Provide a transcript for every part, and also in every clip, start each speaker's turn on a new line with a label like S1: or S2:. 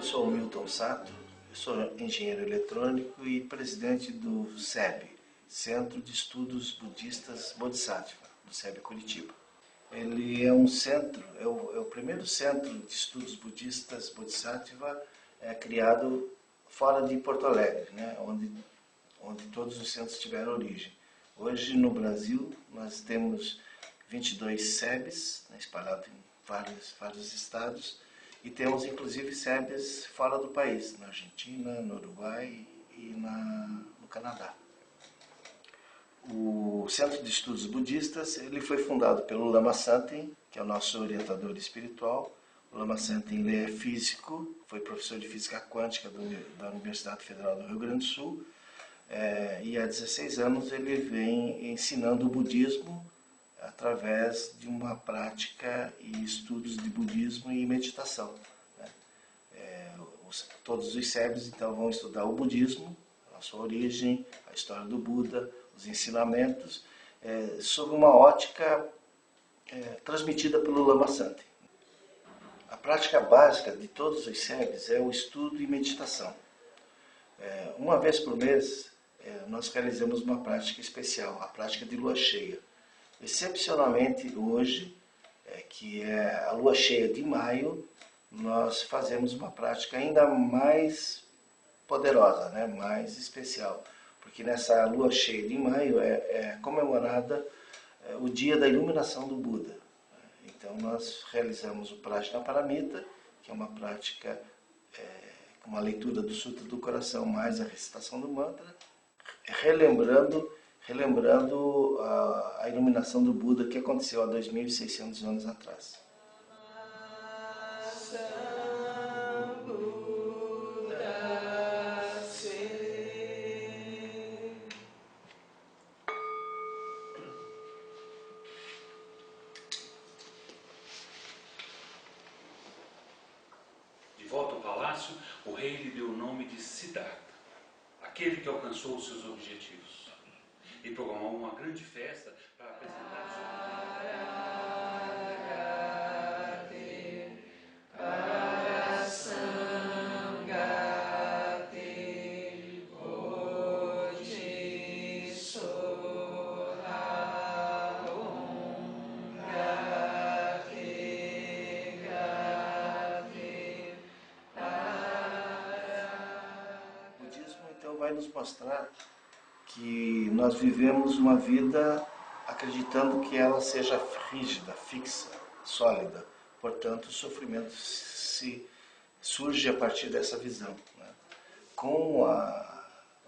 S1: sou o Milton Sato, eu sou engenheiro eletrônico e presidente do SEB, Centro de Estudos Budistas Bodhisattva, do SEB Curitiba. Ele é um centro, é o primeiro centro de estudos budistas Bodhisattva criado fora de Porto Alegre, né, onde todos os centros tiveram origem. Hoje no Brasil nós temos 22 SEBs, né, espalhados em vários estados, e temos inclusive SEBs fora do país, na Argentina, no Uruguai e no Canadá. O Centro de Estudos Budistas ele foi fundado pelo Lama Santen, que é o nosso orientador espiritual. O Lama Santen ele é físico, foi professor de física quântica da Universidade Federal do Rio Grande do Sul, e há 16 anos ele vem ensinando o budismo através de uma prática e estudos de budismo e meditação. Todos os SEBs então vão estudar o budismo, a sua origem, a história do Buda, os ensinamentos, sob uma ótica transmitida pelo Lama Santen. A prática básica de todos os SEBs é o estudo e meditação. Uma vez por mês, nós realizamos uma prática especial, a prática de lua cheia. Excepcionalmente hoje, que é a lua cheia de maio, nós fazemos uma prática ainda mais poderosa, né? Mais especial, porque nessa lua cheia de maio é comemorada o dia da iluminação do Buda. Então nós realizamos o Prajnaparamita, que é uma prática com uma leitura do Sutra do Coração mais a recitação do mantra, relembrando a iluminação do Buda que aconteceu há 2.600 anos atrás.
S2: De volta ao palácio, o rei lhe deu o nome de Siddhartha, aquele que alcançou os seus objetivos, e programou uma grande festa para apresentar o seu
S1: vai nos mostrar que nós vivemos uma vida acreditando que ela seja rígida, fixa, sólida. Portanto, o sofrimento surge a partir dessa visão, né? Com o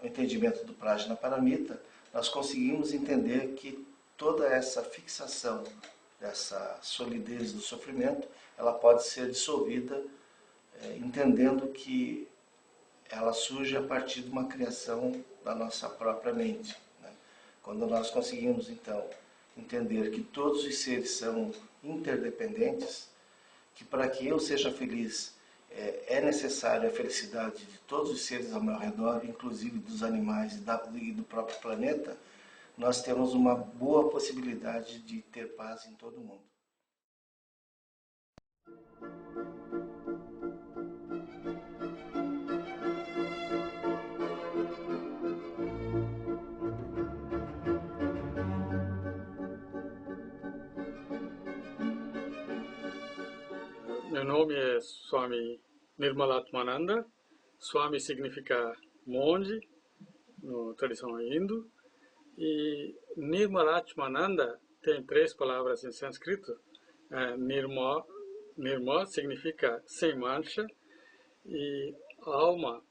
S1: entendimento do Prajnaparamita, nós conseguimos entender que toda essa fixação, dessa solidez do sofrimento, ela pode ser dissolvida, entendendo que ela surge a partir de uma criação da nossa própria mente, né? Quando nós conseguimos, então, entender que todos os seres são interdependentes, que para que eu seja feliz é necessário a felicidade de todos os seres ao meu redor, inclusive dos animais e do próprio planeta, nós temos uma boa possibilidade de ter paz em todo o mundo.
S3: Meu nome é Swami Nirmalatmananda. Swami significa monge, na tradição hindu. E Nirmalatmananda tem 3 palavras em sânscrito. Nirma significa sem mancha. E alma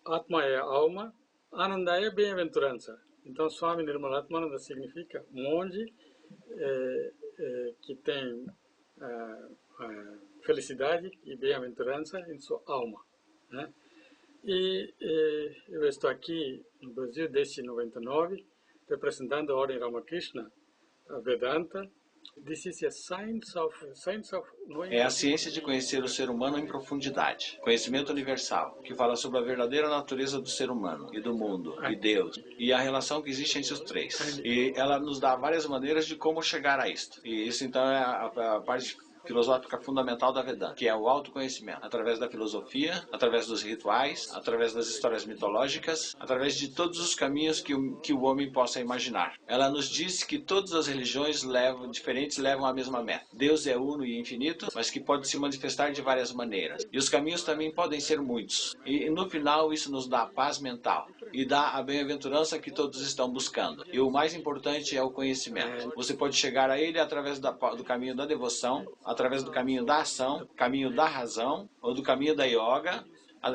S3: Atma é alma. Ananda é bem-aventurança. Então, Swami Nirmalatmananda significa monge que tem felicidade e bem-aventurança em sua alma, né? E eu estou aqui no Brasil desde 99, representando a Ordem Ramakrishna, a Vedanta.
S4: É a ciência de conhecer o ser humano em profundidade, conhecimento universal, que fala sobre a verdadeira natureza do ser humano e do mundo, e Deus, e a relação que existe entre os 3. E ela nos dá várias maneiras de como chegar a isto. E isso então é a parte filosófica fundamental da Vedanta, que é o autoconhecimento, através da filosofia, através dos rituais, através das histórias mitológicas, através de todos os caminhos que o homem possa imaginar. Ela nos diz que todas as religiões diferentes levam à mesma meta. Deus é uno e infinito, mas que pode se manifestar de várias maneiras. E os caminhos também podem ser muitos. E no final isso nos dá paz mental e dá a bem-aventurança que todos estão buscando. E o mais importante é o conhecimento. Você pode chegar a ele através do caminho da devoção, através do caminho da ação, caminho da razão ou do caminho da yoga.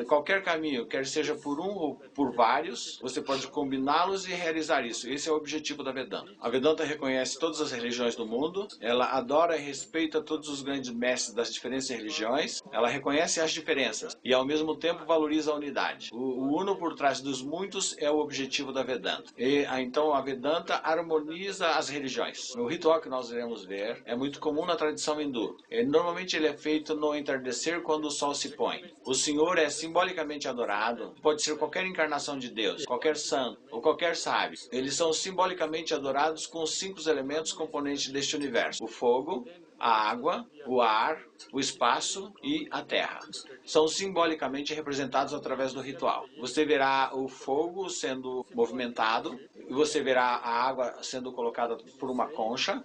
S4: Qualquer caminho, quer seja por um ou por vários, você pode combiná-los e realizar isso. Esse é o objetivo da Vedanta. A Vedanta reconhece todas as religiões do mundo, ela adora e respeita todos os grandes mestres das diferentes religiões, ela reconhece as diferenças e ao mesmo tempo valoriza a unidade. O uno por trás dos muitos é o objetivo da Vedanta. Então a Vedanta harmoniza as religiões. O ritual que nós iremos ver é muito comum na tradição hindu. Normalmente ele é feito no entardecer quando o sol se põe. O Senhor é simbolicamente adorado, pode ser qualquer encarnação de Deus, qualquer santo ou qualquer sábio. Eles são simbolicamente adorados com os 5 elementos componentes deste universo: o fogo, a água, o ar, o espaço e a terra. São simbolicamente representados através do ritual. Você verá o fogo sendo movimentado, você verá a água sendo colocada por uma concha,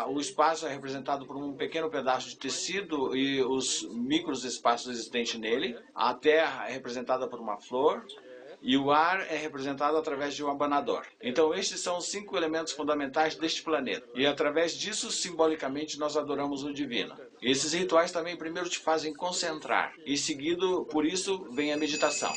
S4: o espaço é representado por um pequeno pedaço de tecido e os micros espaços existentes nele, a terra é representada por uma flor, e o ar é representado através de um abanador. Então estes são os 5 elementos fundamentais deste planeta. E através disso, simbolicamente, nós adoramos o divino. Esses rituais também primeiro te fazem concentrar. E seguido, por isso, vem a meditação.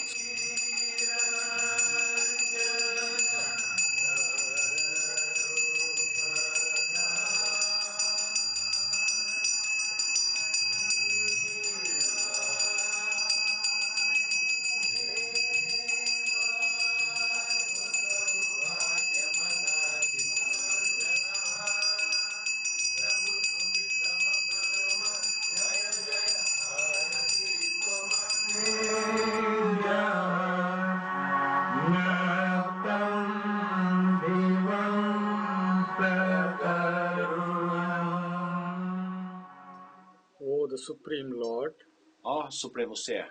S3: O the Supreme Lord,
S4: Ó Supremo Ser,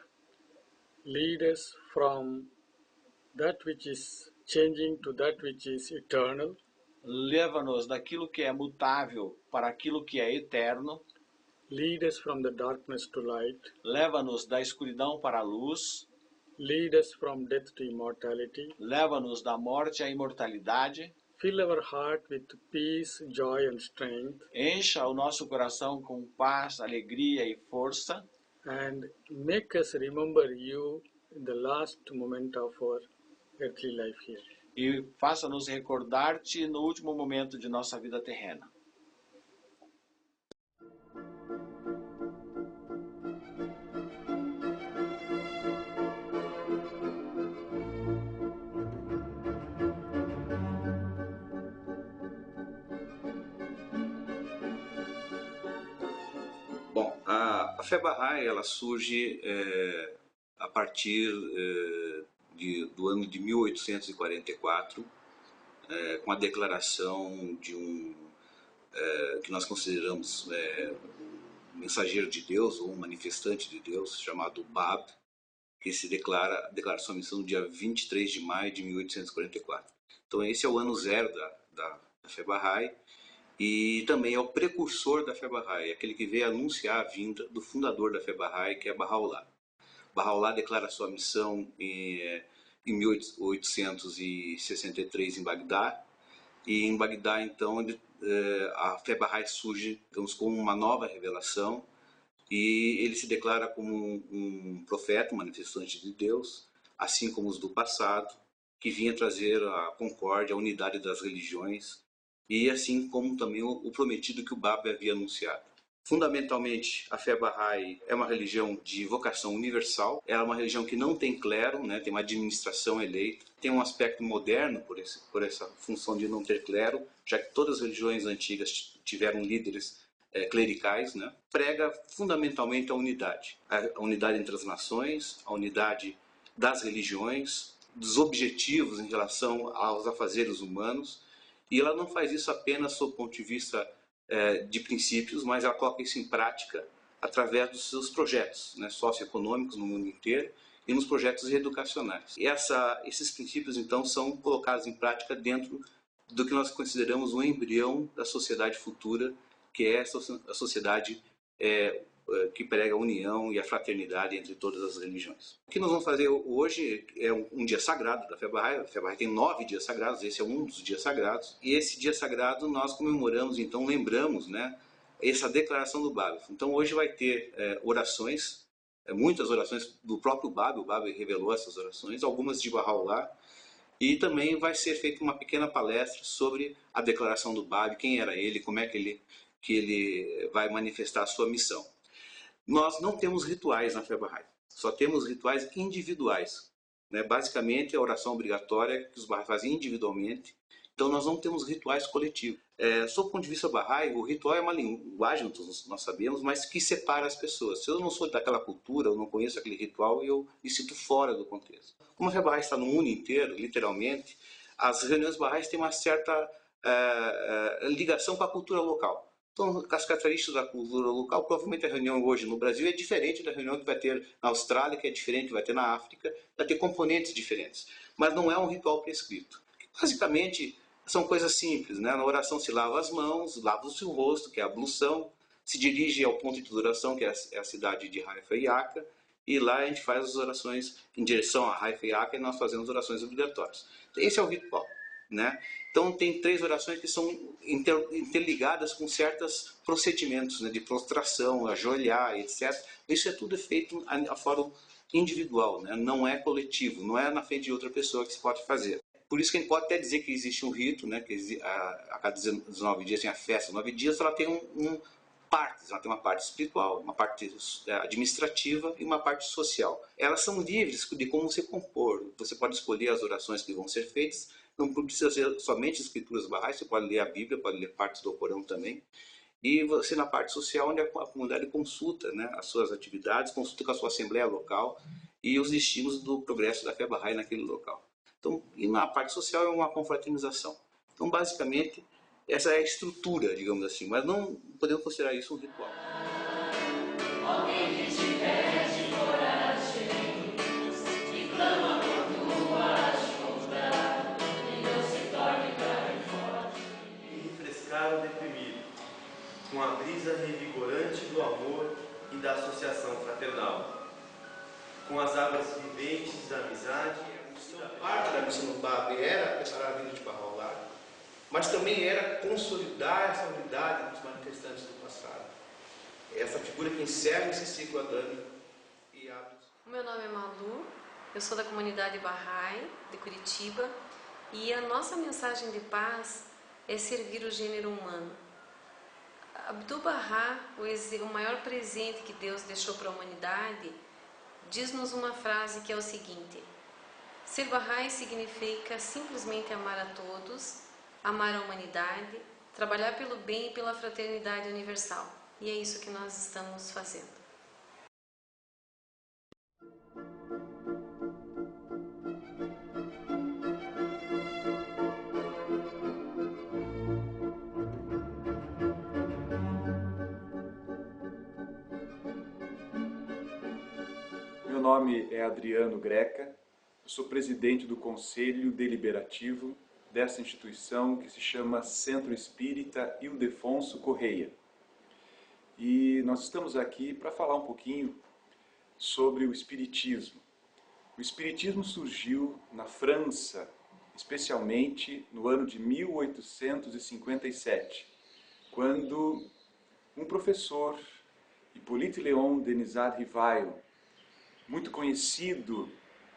S3: lead us from that which is changing to that which is eternal.
S4: leva-nos daquilo que é mutável para aquilo que é eterno,
S3: Lead us from the darkness to light.
S4: leva-nos da escuridão para a luz,
S3: Lead us from death to immortality.
S4: leva-nos da morte à imortalidade,
S3: Fill our heart with peace, joy and strength,
S4: encha o nosso coração com paz, alegria e força,
S3: and make us remember you in the last moment of our earthly life here.
S4: e faça-nos recordar-te no último momento de nossa vida terrena.
S5: Bom, a fé Bahá'í ela surge a partir do ano de 1844, com a declaração de que nós consideramos mensageiro de Deus ou um manifestante de Deus, chamado Bab, que se declara sua missão no dia 23 de maio de 1844. Então esse é o ano zero da fé Bahá'í, e também é o precursor da fé Bahá'í, aquele que veio anunciar a vinda do fundador da fé Bahá'í, que é Baha'u'lláh. Baha'u'lláh declara sua missão em 1863 em Bagdá, e em Bagdá então a fé Bahá'í surge, digamos, como uma nova revelação, e ele se declara como um profeta, um manifestante de Deus, assim como os do passado, que vinha trazer a concórdia, a unidade das religiões, e assim como também o prometido que o Bab havia anunciado. Fundamentalmente, a fé Bahá'í é uma religião de vocação universal, ela é uma religião que não tem clero, né, tem uma administração eleita, tem um aspecto moderno por essa função de não ter clero, já que todas as religiões antigas tiveram líderes clericais, né, prega fundamentalmente a unidade entre as nações, a unidade das religiões, dos objetivos em relação aos afazeres humanos, e ela não faz isso apenas sob o ponto de vista de princípios, mas ela coloca isso em prática através dos seus projetos, né, socioeconômicos no mundo inteiro e nos projetos educacionais. E esses princípios, então, são colocados em prática dentro do que nós consideramos um embrião da sociedade futura, que é a sociedade que prega a união e a fraternidade entre todas as religiões. O que nós vamos fazer hoje é um dia sagrado da Fé Bahá'í. A Fé Bahá'í tem 9 dias sagrados, esse é um dos dias sagrados. E esse dia sagrado nós comemoramos, então lembramos, né, essa declaração do Báb'i. Então hoje vai ter orações, muitas orações do próprio Báb'i. O Báb'i revelou essas orações, algumas de Bahá'u'lláh. E também vai ser feita uma pequena palestra sobre a declaração do Báb'i, quem era ele, como é que ele vai manifestar a sua missão. Nós não temos rituais na Fé Bahá'í, só temos rituais individuais. Né? Basicamente, a oração obrigatória que os Bahá'í fazem individualmente. Então, nós não temos rituais coletivos. Sob o ponto de vista Bahá'í, o ritual é uma linguagem, nós sabemos, mas que separa as pessoas. Se eu não sou daquela cultura, eu não conheço aquele ritual, eu me sinto fora do contexto. Como a Fé Bahá'í está no mundo inteiro, literalmente, as reuniões Bahá'ís têm uma certa ligação com a cultura local. Então, as características da cultura local, provavelmente a reunião hoje no Brasil é diferente da reunião que vai ter na Austrália, que é diferente, que vai ter na África, vai ter componentes diferentes. Mas não é um ritual prescrito. Basicamente, são coisas simples, né? Na oração se lava as mãos, lava-se o rosto, que é a ablução, se dirige ao ponto de oração, que é a cidade de Haifa e Aca, e lá a gente faz as orações em direção a Haifa e Aca e nós fazemos orações obrigatórias. Esse é o ritual. Né? Então tem 3 orações que são interligadas com certos procedimentos, né, de prostração, ajoelhar, etc. Isso é tudo feito a fórum individual, né? Não é coletivo, não é na frente de outra pessoa que se pode fazer. Por isso que a gente pode até dizer que existe um rito, né, que a cada 19 dias tem a festa, 9 dias ela tem partes, ela tem uma parte espiritual, uma parte administrativa e uma parte social. Elas são livres de como você compor, você pode escolher as orações que vão ser feitas. Não precisa ser somente escrituras Bahá'ís, você pode ler a Bíblia, pode ler partes do Corão também. E você na parte social, onde a comunidade consulta, né, as suas atividades, consulta com a sua assembleia local e os destinos do progresso da Fé Bahá'í naquele local. Então, e na parte social é uma confraternização. Então, basicamente, essa é a estrutura, digamos assim, mas não podemos considerar isso um ritual.
S6: O deprimido, com a brisa revigorante do amor e da associação fraternal, com as águas viventes da amizade.
S1: Parte da missão do Báb'i era preparar a vida de Bahá'u'lláh, mas também era consolidar essa unidade dos manifestantes do passado. Essa figura que encerra esse ciclo adâmico e abre.
S7: O meu nome é Malu, eu sou da comunidade Bahá'í de Curitiba e a nossa mensagem de paz é servir o gênero humano. Abdu'l-Bahá, o maior presente que Deus deixou para a humanidade, diz-nos uma frase que é o seguinte: ser Bahá'í significa simplesmente amar a todos, amar a humanidade, trabalhar pelo bem e pela fraternidade universal. E é isso que nós estamos fazendo.
S8: Meu nome é Adriano Greca, eu sou presidente do Conselho Deliberativo dessa instituição que se chama Centro Espírita Ildefonso Correia. E nós estamos aqui para falar um pouquinho sobre o Espiritismo. O Espiritismo surgiu na França, especialmente no ano de 1857, quando um professor, Hippolyte Léon Denisard Rivail, muito conhecido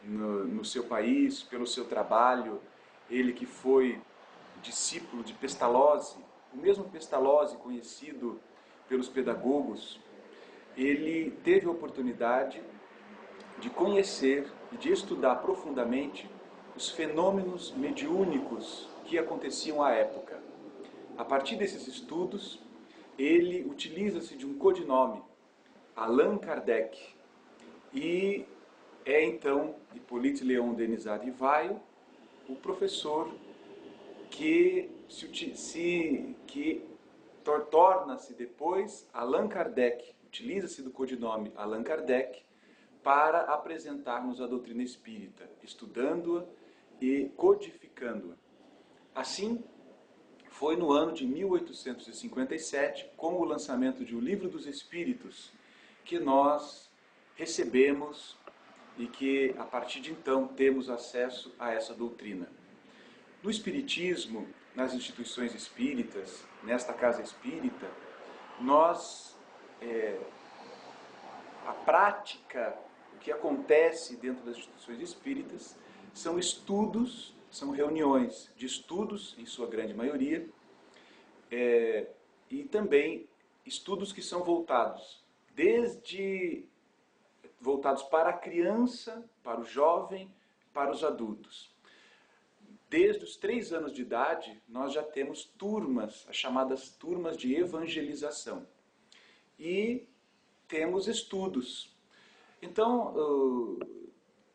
S8: no seu país, pelo seu trabalho, ele que foi discípulo de Pestalozzi, o mesmo Pestalozzi conhecido pelos pedagogos, ele teve a oportunidade de conhecer e de estudar profundamente os fenômenos mediúnicos que aconteciam à época. A partir desses estudos, ele utiliza-se de um codinome, Allan Kardec, e é então Hippolyte Léon Denisard Rivail, o professor que torna-se depois Allan Kardec, utiliza-se do codinome Allan Kardec para apresentarmos a doutrina espírita, estudando-a e codificando-a. Assim, foi no ano de 1857, com o lançamento de O Livro dos Espíritos, que nós recebemos e que, a partir de então, temos acesso a essa doutrina. No Espiritismo, nas instituições espíritas, nesta casa espírita, a prática, o que acontece dentro das instituições espíritas, são estudos, são reuniões de estudos, em sua grande maioria, e também estudos que são voltados para a criança, para o jovem, para os adultos. Desde os 3 anos de idade, nós já temos turmas, as chamadas turmas de evangelização. E temos estudos. Então,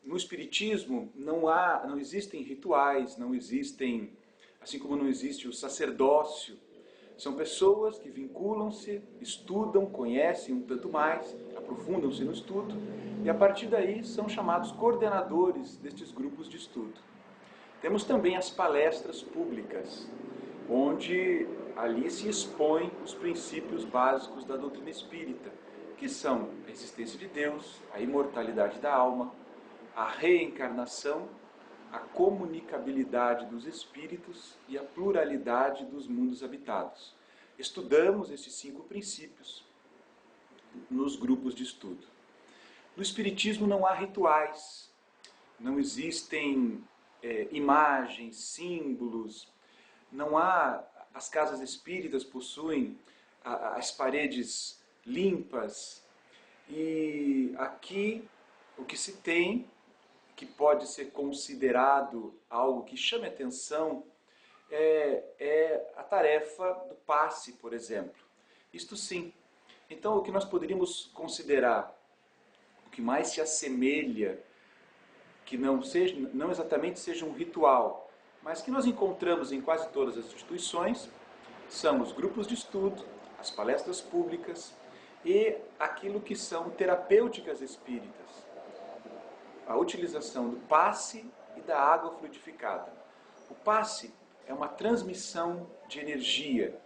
S8: no Espiritismo não existem rituais, não existem, assim como não existe o sacerdócio. São pessoas que vinculam-se, estudam, conhecem um tanto mais, aprofundam-se no estudo, e a partir daí são chamados coordenadores destes grupos de estudo. Temos também as palestras públicas, onde ali se expõem os princípios básicos da doutrina espírita, que são a existência de Deus, a imortalidade da alma, a reencarnação, a comunicabilidade dos espíritos e a pluralidade dos mundos habitados. Estudamos esses 5 princípios nos grupos de estudo. No Espiritismo não há rituais, não existem imagens, símbolos, não há, as casas espíritas possuem as paredes limpas, e aqui o que se tem, que pode ser considerado algo que chame atenção, é a tarefa do passe, por exemplo. Isto sim. Então, o que nós poderíamos considerar, o que mais se assemelha, que não exatamente seja um ritual, mas que nós encontramos em quase todas as instituições, são os grupos de estudo, as palestras públicas e aquilo que são terapêuticas espíritas. A utilização do passe e da água fluidificada. O passe é uma transmissão de energia.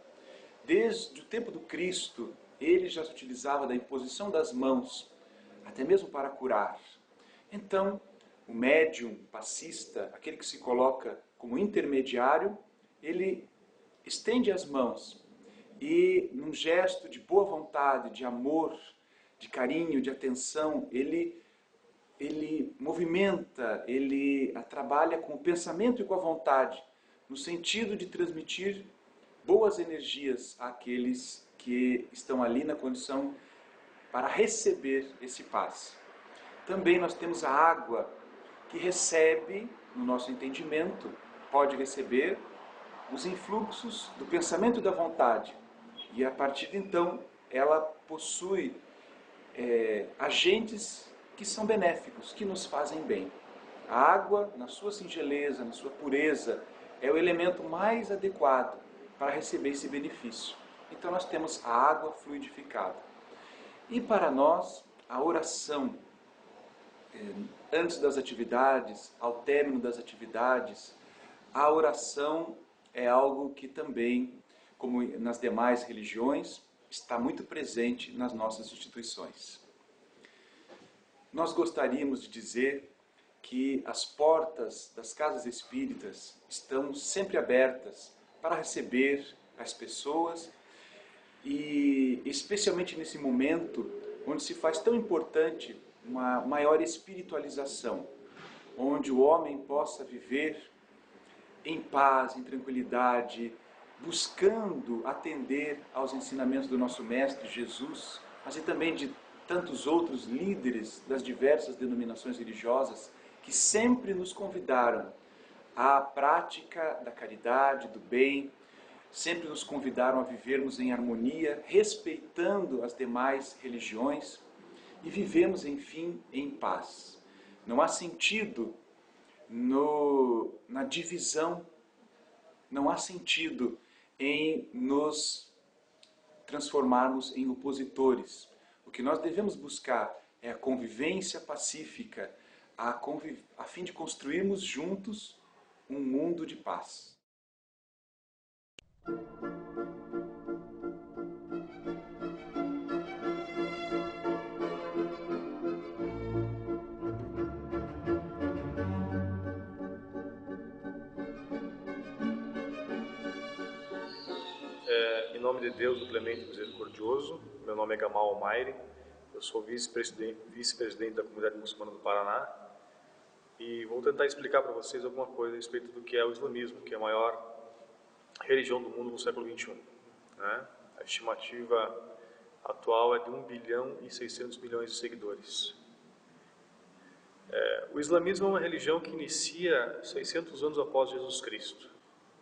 S8: Desde o tempo do Cristo, ele já se utilizava da imposição das mãos, até mesmo para curar. Então, o médium passista, aquele que se coloca como intermediário, ele estende as mãos e, num gesto de boa vontade, de amor, de carinho, de atenção, ele movimenta, ele trabalha com o pensamento e com a vontade, no sentido de transmitir boas energias àqueles que estão ali na condição para receber esse passe. Também nós temos a água, que recebe, no nosso entendimento, pode receber os influxos do pensamento e da vontade. E a partir de então, ela possui agentes que são benéficos, que nos fazem bem. A água, na sua singeleza, na sua pureza, é o elemento mais adequado para receber esse benefício. Então nós temos a água fluidificada. E para nós, a oração, antes das atividades, ao término das atividades, a oração é algo que também, como nas demais religiões, está muito presente nas nossas instituições. Nós gostaríamos de dizer que as portas das casas espíritas estão sempre abertas para receber as pessoas, e especialmente nesse momento onde se faz tão importante uma maior espiritualização, onde o homem possa viver em paz, em tranquilidade, buscando atender aos ensinamentos do nosso Mestre Jesus, mas e também de tantos outros líderes das diversas denominações religiosas que sempre nos convidaram à prática da caridade, do bem, sempre nos convidaram a vivermos em harmonia, respeitando as demais religiões e vivemos, enfim, em paz. Não há sentido na divisão, não há sentido em nos transformarmos em opositores. O que nós devemos buscar é a convivência pacífica, a fim de construirmos juntos um mundo de paz.
S9: Em nome de Deus, o Clemente e Misericordioso, meu nome é Gamal Almaire, eu sou vice-presidente da Comunidade Muçulmana do Paraná e vou tentar explicar para vocês alguma coisa a respeito do que é o islamismo, que é a maior religião do mundo no século XXI. Né? A estimativa atual é de 1 bilhão e 600 milhões de seguidores. O islamismo é uma religião que inicia 600 anos após Jesus Cristo.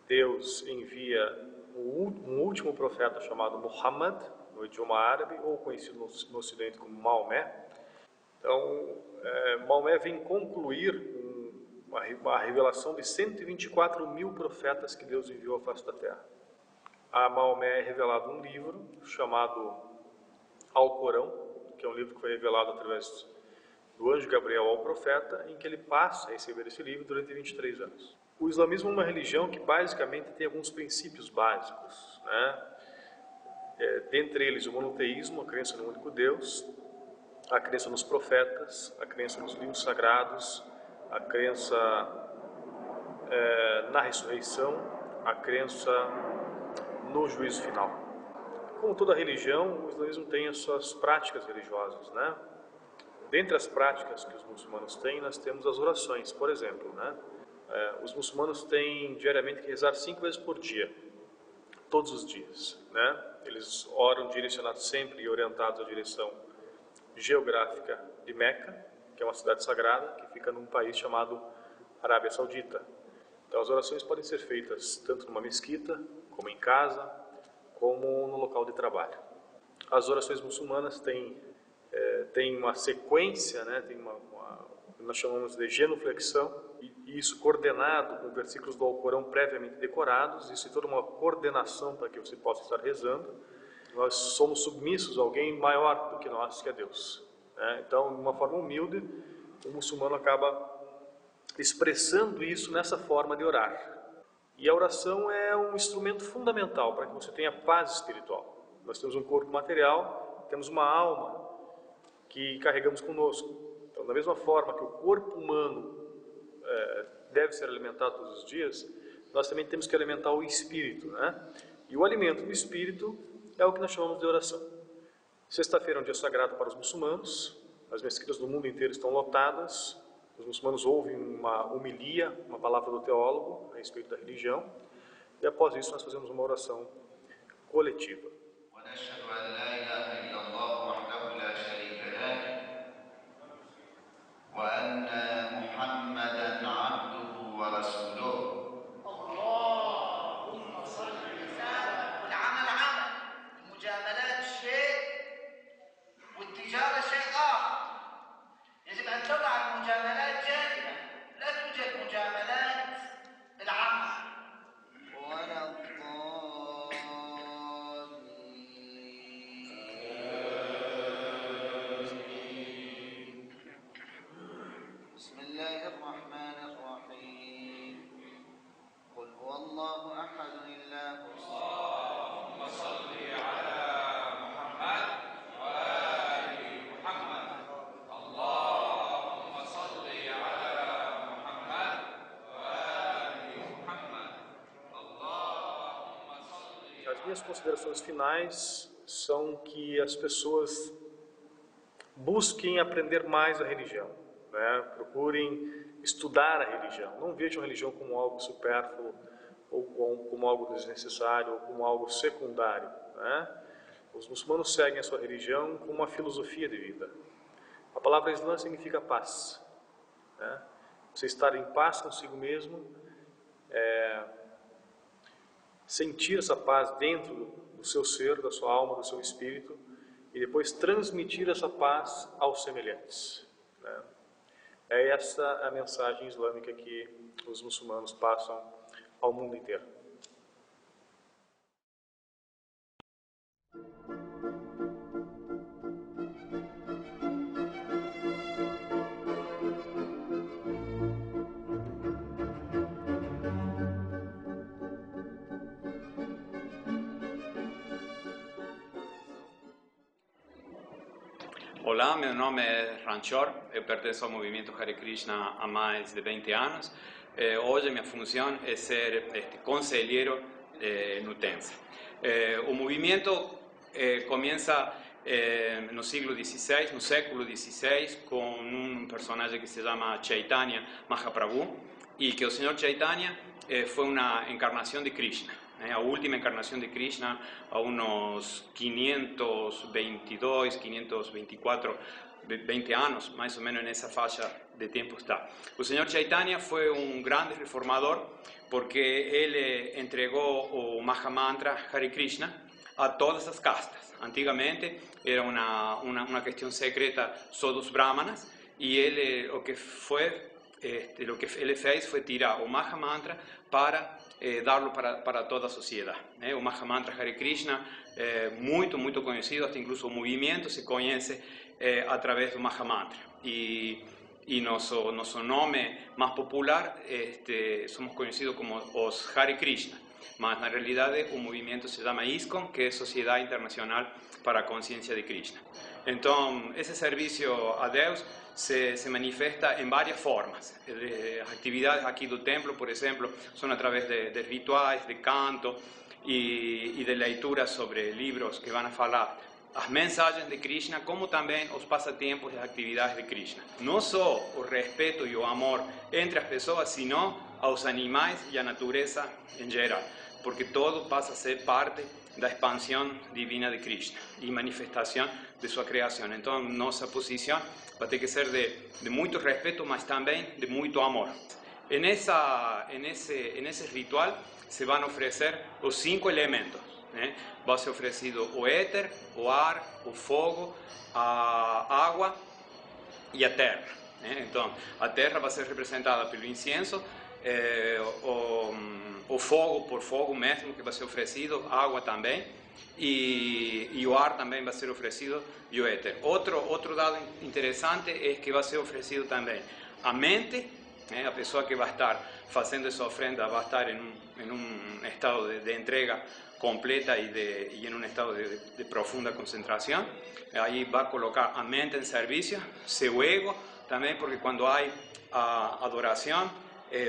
S9: Deus envia um último profeta chamado Muhammad, no idioma árabe, ou conhecido no ocidente como Maomé. Então, Maomé vem concluir uma revelação de 124 mil profetas que Deus enviou à face da terra. A Maomé é revelado um livro chamado Alcorão, que é um livro que foi revelado através do anjo Gabriel ao profeta, em que ele passa a receber esse livro durante 23 anos. O islamismo é uma religião que basicamente tem alguns princípios básicos, né? Dentre eles o monoteísmo, a crença no único Deus, a crença nos profetas, a crença nos livros sagrados, a crença na ressurreição, a crença no juízo final. Como toda religião, o islamismo tem as suas práticas religiosas, né? Dentre as práticas que os muçulmanos têm, nós temos as orações, por exemplo, né? Os muçulmanos têm diariamente que rezar 5 vezes por dia, todos os dias, né? Eles oram direcionados sempre e orientados à direção geográfica de Meca, que é uma cidade sagrada, que fica num país chamado Arábia Saudita. Então as orações podem ser feitas tanto numa mesquita, como em casa, como no local de trabalho. As orações muçulmanas têm uma sequência, né? Tem uma nós chamamos de genuflexão, e isso coordenado com versículos do Alcorão previamente decorados. Isso é toda uma coordenação para que você possa estar rezando. Nós somos submissos a alguém maior do que nós, que é Deus, né? Então, de uma forma humilde, o muçulmano acaba expressando isso nessa forma de orar. E a oração é um instrumento fundamental para que você tenha paz espiritual. Nós temos um corpo material, temos uma alma que carregamos conosco. Então, da mesma forma que o corpo humano deve ser alimentado todos os dias, nós também temos que alimentar o espírito, né? E o alimento do espírito é o que nós chamamos de oração. Sexta-feira é um dia sagrado para os muçulmanos, as mesquitas do mundo inteiro estão lotadas, os muçulmanos ouvem uma homilia, uma palavra do teólogo a respeito da religião, e após isso nós fazemos uma oração coletiva. As minhas considerações finais são que as pessoas busquem aprender mais a religião, né? Procurem estudar a religião. Não vejam a religião como algo supérfluo, ou como algo desnecessário, ou como algo secundário, né? Os muçulmanos seguem a sua religião como uma filosofia de vida. A palavra Islã significa paz, né? Você estar em paz consigo mesmo, sentir essa paz dentro do seu ser, da sua alma, do seu espírito, e depois transmitir essa paz aos semelhantes, né? É essa a mensagem islâmica que os muçulmanos passam ao mundo inteiro.
S10: Olá, meu nome é Ranchor, eu pertenço ao movimento Hare Krishna há mais de 20 anos. Hoje minha função é ser conselheiro no Tensa. O movimento começa no século XVI, com um personagem que se chama Chaitanya Mahaprabhu, e que o Senhor Chaitanya foi uma encarnação de Krishna. A última encarnação de Krishna, a unos 522, 524, 20 anos, mais ou menos nessa faixa de tempo está. O Senhor Chaitanya foi um grande reformador, porque ele entregou o Mahamantra Hare Krishna a todas as castas. Antigamente era uma questão secreta só dos brahmanas, e ele o que ele fez foi tirar o Mahamantra para dar-lo para toda a sociedade. O Mahamantra Hare Krishna é muito conhecido, até incluso o movimento se conhece através do Mahamantra. E nosso nome mais popular, somos conhecidos como os Hare Krishna, mas na realidade o movimento se chama ISKCON, que é Sociedade Internacional para a Consciência de Krishna. Então, esse serviço a Deus se manifesta em várias formas. As atividades aqui do templo, por exemplo, são através de rituais, de canto e de leitura sobre livros que vão a falar as mensagens de Krishna, como também os passatempos e as atividades de Krishna. Não só o respeito e o amor entre as pessoas, sino aos animais e à natureza em geral, porque todo passa a ser parte da expansão divina de Krishna e manifestação de sua criação. Então, nossa posição vai ter que ser de muito respeito, mas também de muito amor. Nesse ritual se vão oferecer os 5 elementos. Vai ser oferecido o éter, o ar, o fogo, a água e a terra. Então, a terra vai ser representada pelo incenso, o fogo por fogo mesmo que vai ser oferecido, a água também, e o ar também vai ser oferecido, e o éter. Outro dado interessante é que vai ser oferecido também a mente. A pessoa que vai estar fazendo essa ofrenda vai estar em um estado de entrega completa e em um estado de profunda concentração. Aí vai colocar a mente em serviço, seu ego também, porque quando há a adoração,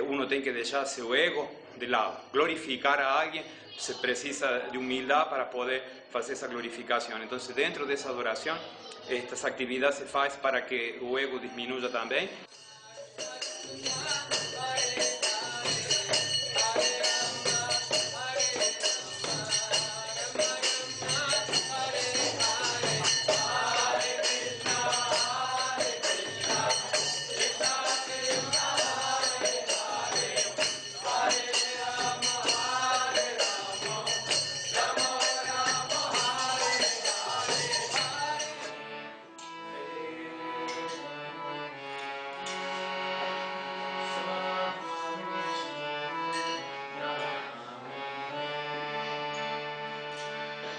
S10: uno tem que deixar seu ego de lado. Glorificar a alguém, se precisa de humildade para poder fazer essa glorificação. Então, dentro dessa adoração, estas atividades se faz para que o ego diminua também.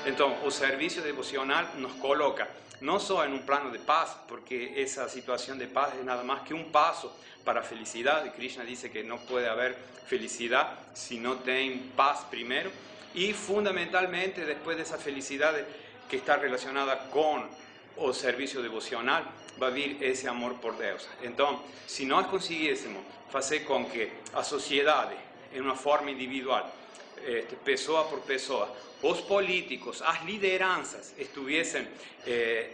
S10: Então, o serviço devocional nos coloca não só em um plano de paz, porque essa situação de paz é nada mais que um passo para a felicidade. Krishna diz que não pode haver felicidade se não tem paz primeiro, e fundamentalmente depois dessa felicidade que está relacionada com o serviço devocional, vai vir esse amor por Deus. Então, se nós conseguíssemos fazer com que a sociedade, em uma forma individual, pessoa por pessoa, os políticos, as lideranças estivessem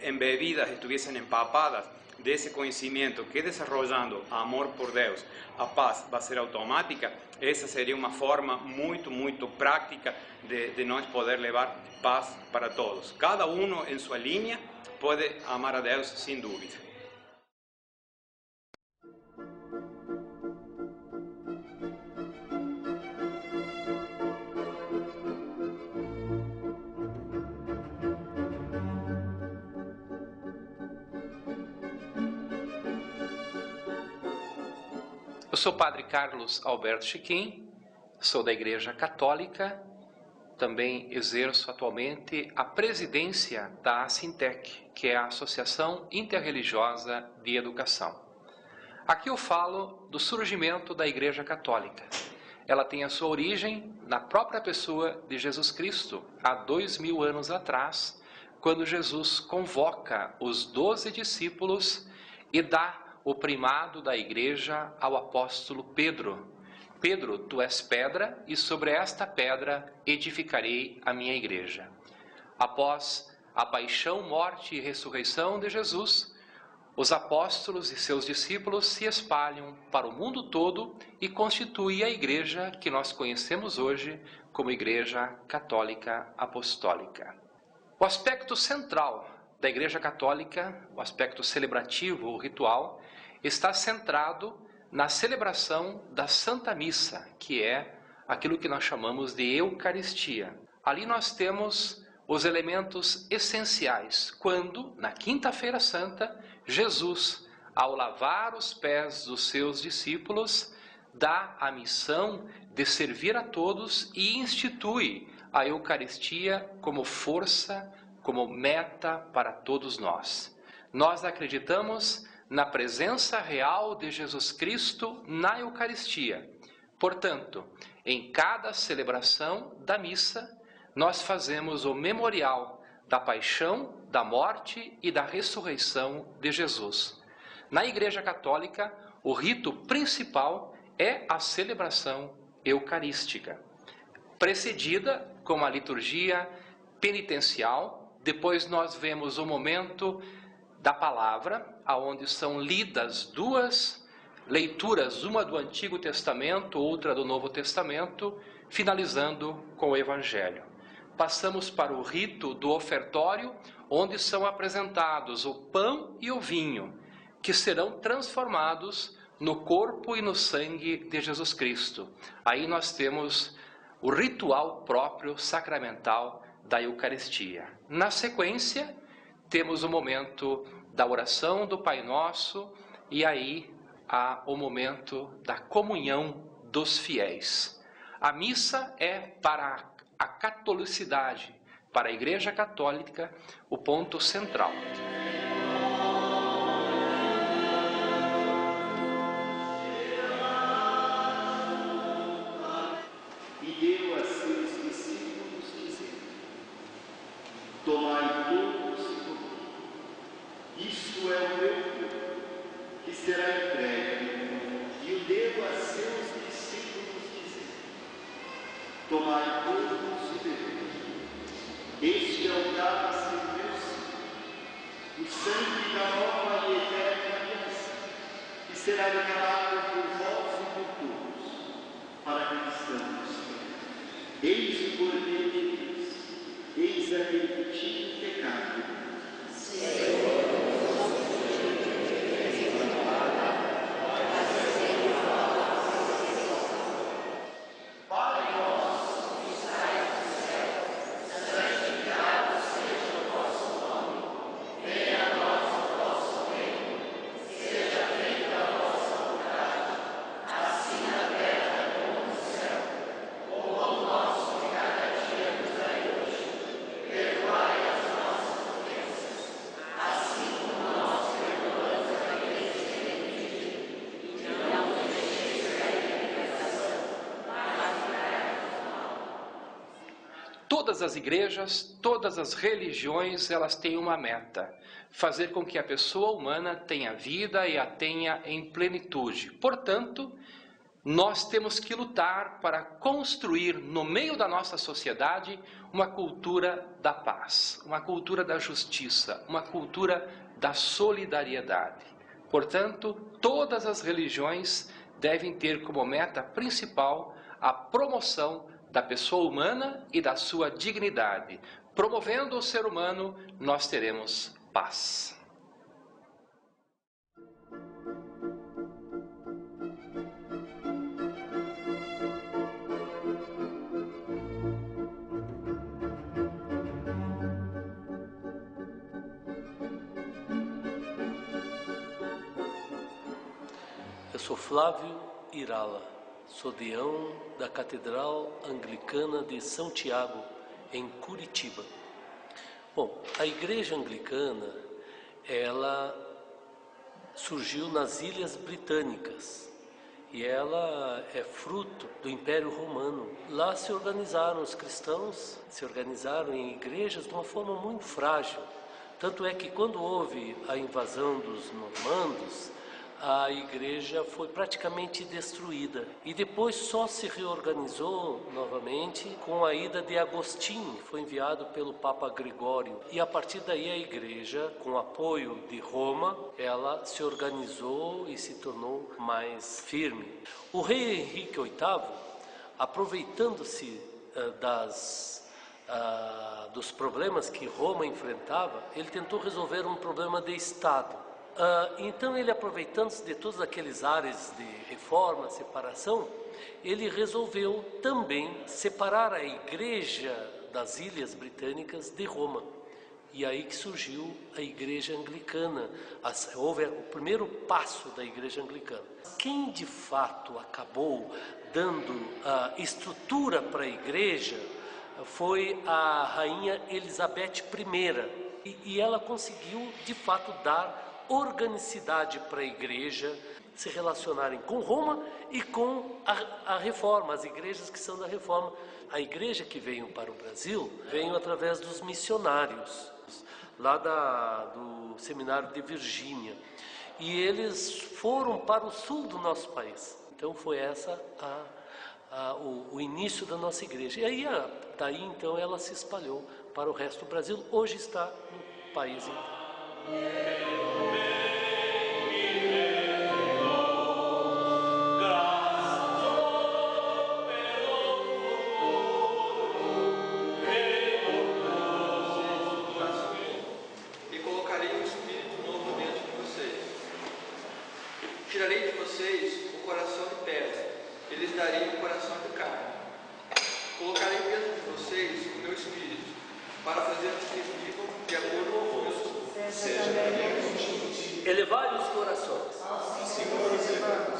S10: embebidas, estivessem empapadas desse conhecimento que, desenvolvendo amor por Deus, a paz vai ser automática, essa seria uma forma muito prática de nós poder levar paz para todos. Cada um em sua linha pode amar a Deus sem dúvida.
S11: Eu sou o Padre Carlos Alberto Chiquim, sou da Igreja Católica, também exerço atualmente a presidência da Assintec, que é a Associação Interreligiosa de Educação. Aqui eu falo do surgimento da Igreja Católica. Ela tem a sua origem na própria pessoa de Jesus Cristo, há 2000 anos atrás, quando Jesus convoca os 12 discípulos e dá o primado da igreja ao apóstolo Pedro. Pedro, tu és pedra, e sobre esta pedra edificarei a minha igreja. Após a paixão, morte e ressurreição de Jesus, os apóstolos e seus discípulos se espalham para o mundo todo e constituem a igreja que nós conhecemos hoje como Igreja Católica Apostólica. O aspecto central da Igreja Católica, o aspecto celebrativo, o ritual, está centrado na celebração da Santa Missa, que é aquilo que nós chamamos de Eucaristia. Ali nós temos os elementos essenciais, quando, na Quinta-feira Santa, Jesus, ao lavar os pés dos seus discípulos, dá a missão de servir a todos e institui a Eucaristia como força, como meta para todos nós. Nós acreditamos na presença real de Jesus Cristo na Eucaristia. Portanto, em cada celebração da missa, nós fazemos o memorial da paixão, da morte e da ressurreição de Jesus. Na Igreja Católica, o rito principal é a celebração eucarística, precedida com a liturgia penitencial. Depois nós vemos o momento da palavra, onde são lidas duas leituras, uma do Antigo Testamento, outra do Novo Testamento, finalizando com o Evangelho. Passamos para o rito do ofertório, onde são apresentados o pão e o vinho, que serão transformados no corpo e no sangue de Jesus Cristo. Aí nós temos o ritual próprio sacramental da Eucaristia. Na sequência, temos o momento da oração do Pai Nosso e aí há o momento da comunhão dos fiéis. A missa é para a catolicidade, para a Igreja Católica, o ponto central.
S12: E deu a seus discípulos dizendo: tomai todos e comei. Isto é o meu corpo, que será entregue. E o deu a seus discípulos dizendo: tomai todos e bebei. Este é o cálice do meu sangue, o sangue da nova e eterna aliança, que será derramado por vós e por todos, para a remissão dos pecados. Eis o Cordeiro de Deus, eis aquele que tira o pecado.
S11: Todas as igrejas, todas as religiões, elas têm uma meta: fazer com que a pessoa humana tenha vida e a tenha em plenitude. Portanto, nós temos que lutar para construir no meio da nossa sociedade uma cultura da paz, uma cultura da justiça, uma cultura da solidariedade. Portanto, todas as religiões devem ter como meta principal a promoção da pessoa humana e da sua dignidade. Promovendo o ser humano, nós teremos paz.
S13: Eu sou Flávio Irala, sou deão da Catedral Anglicana de São Tiago, em Curitiba. Bom, a Igreja Anglicana, ela surgiu nas Ilhas Britânicas e ela é fruto do Império Romano. Lá se organizaram os cristãos, se organizaram em igrejas de uma forma muito frágil. Tanto é que quando houve a invasão dos normandos, a igreja foi praticamente destruída e depois só se reorganizou novamente com a ida de Agostinho, foi enviado pelo Papa Gregório, e a partir daí a igreja, com o apoio de Roma, ela se organizou e se tornou mais firme. O rei Henrique VIII, aproveitando-se dos problemas que Roma enfrentava, ele tentou resolver um problema de Estado. Então ele, aproveitando-se de todos aqueles áreas de reforma, separação, ele resolveu também separar a igreja das Ilhas Britânicas de Roma. E aí que surgiu a igreja anglicana, houve o primeiro passo da igreja anglicana. Quem de fato acabou dando estrutura para a igreja foi a rainha Elizabeth I, e ela conseguiu de fato dar organicidade para a igreja se relacionarem com Roma e com a reforma, as igrejas que são da reforma. A igreja que veio para o Brasil veio através dos missionários, lá do seminário de Virgínia, e eles foram para o sul do nosso país. Então foi essa o início da nossa igreja. E aí, daí então ela se espalhou para o resto do Brasil, hoje está no país inteiro.
S14: Tirarei de vocês o coração de pedra, e lhes darei o coração de carne. Colocarei dentro de vocês o meu espírito, para fazer com que vivam de acordo convosco. Seja comigo.
S13: Elevai os corações.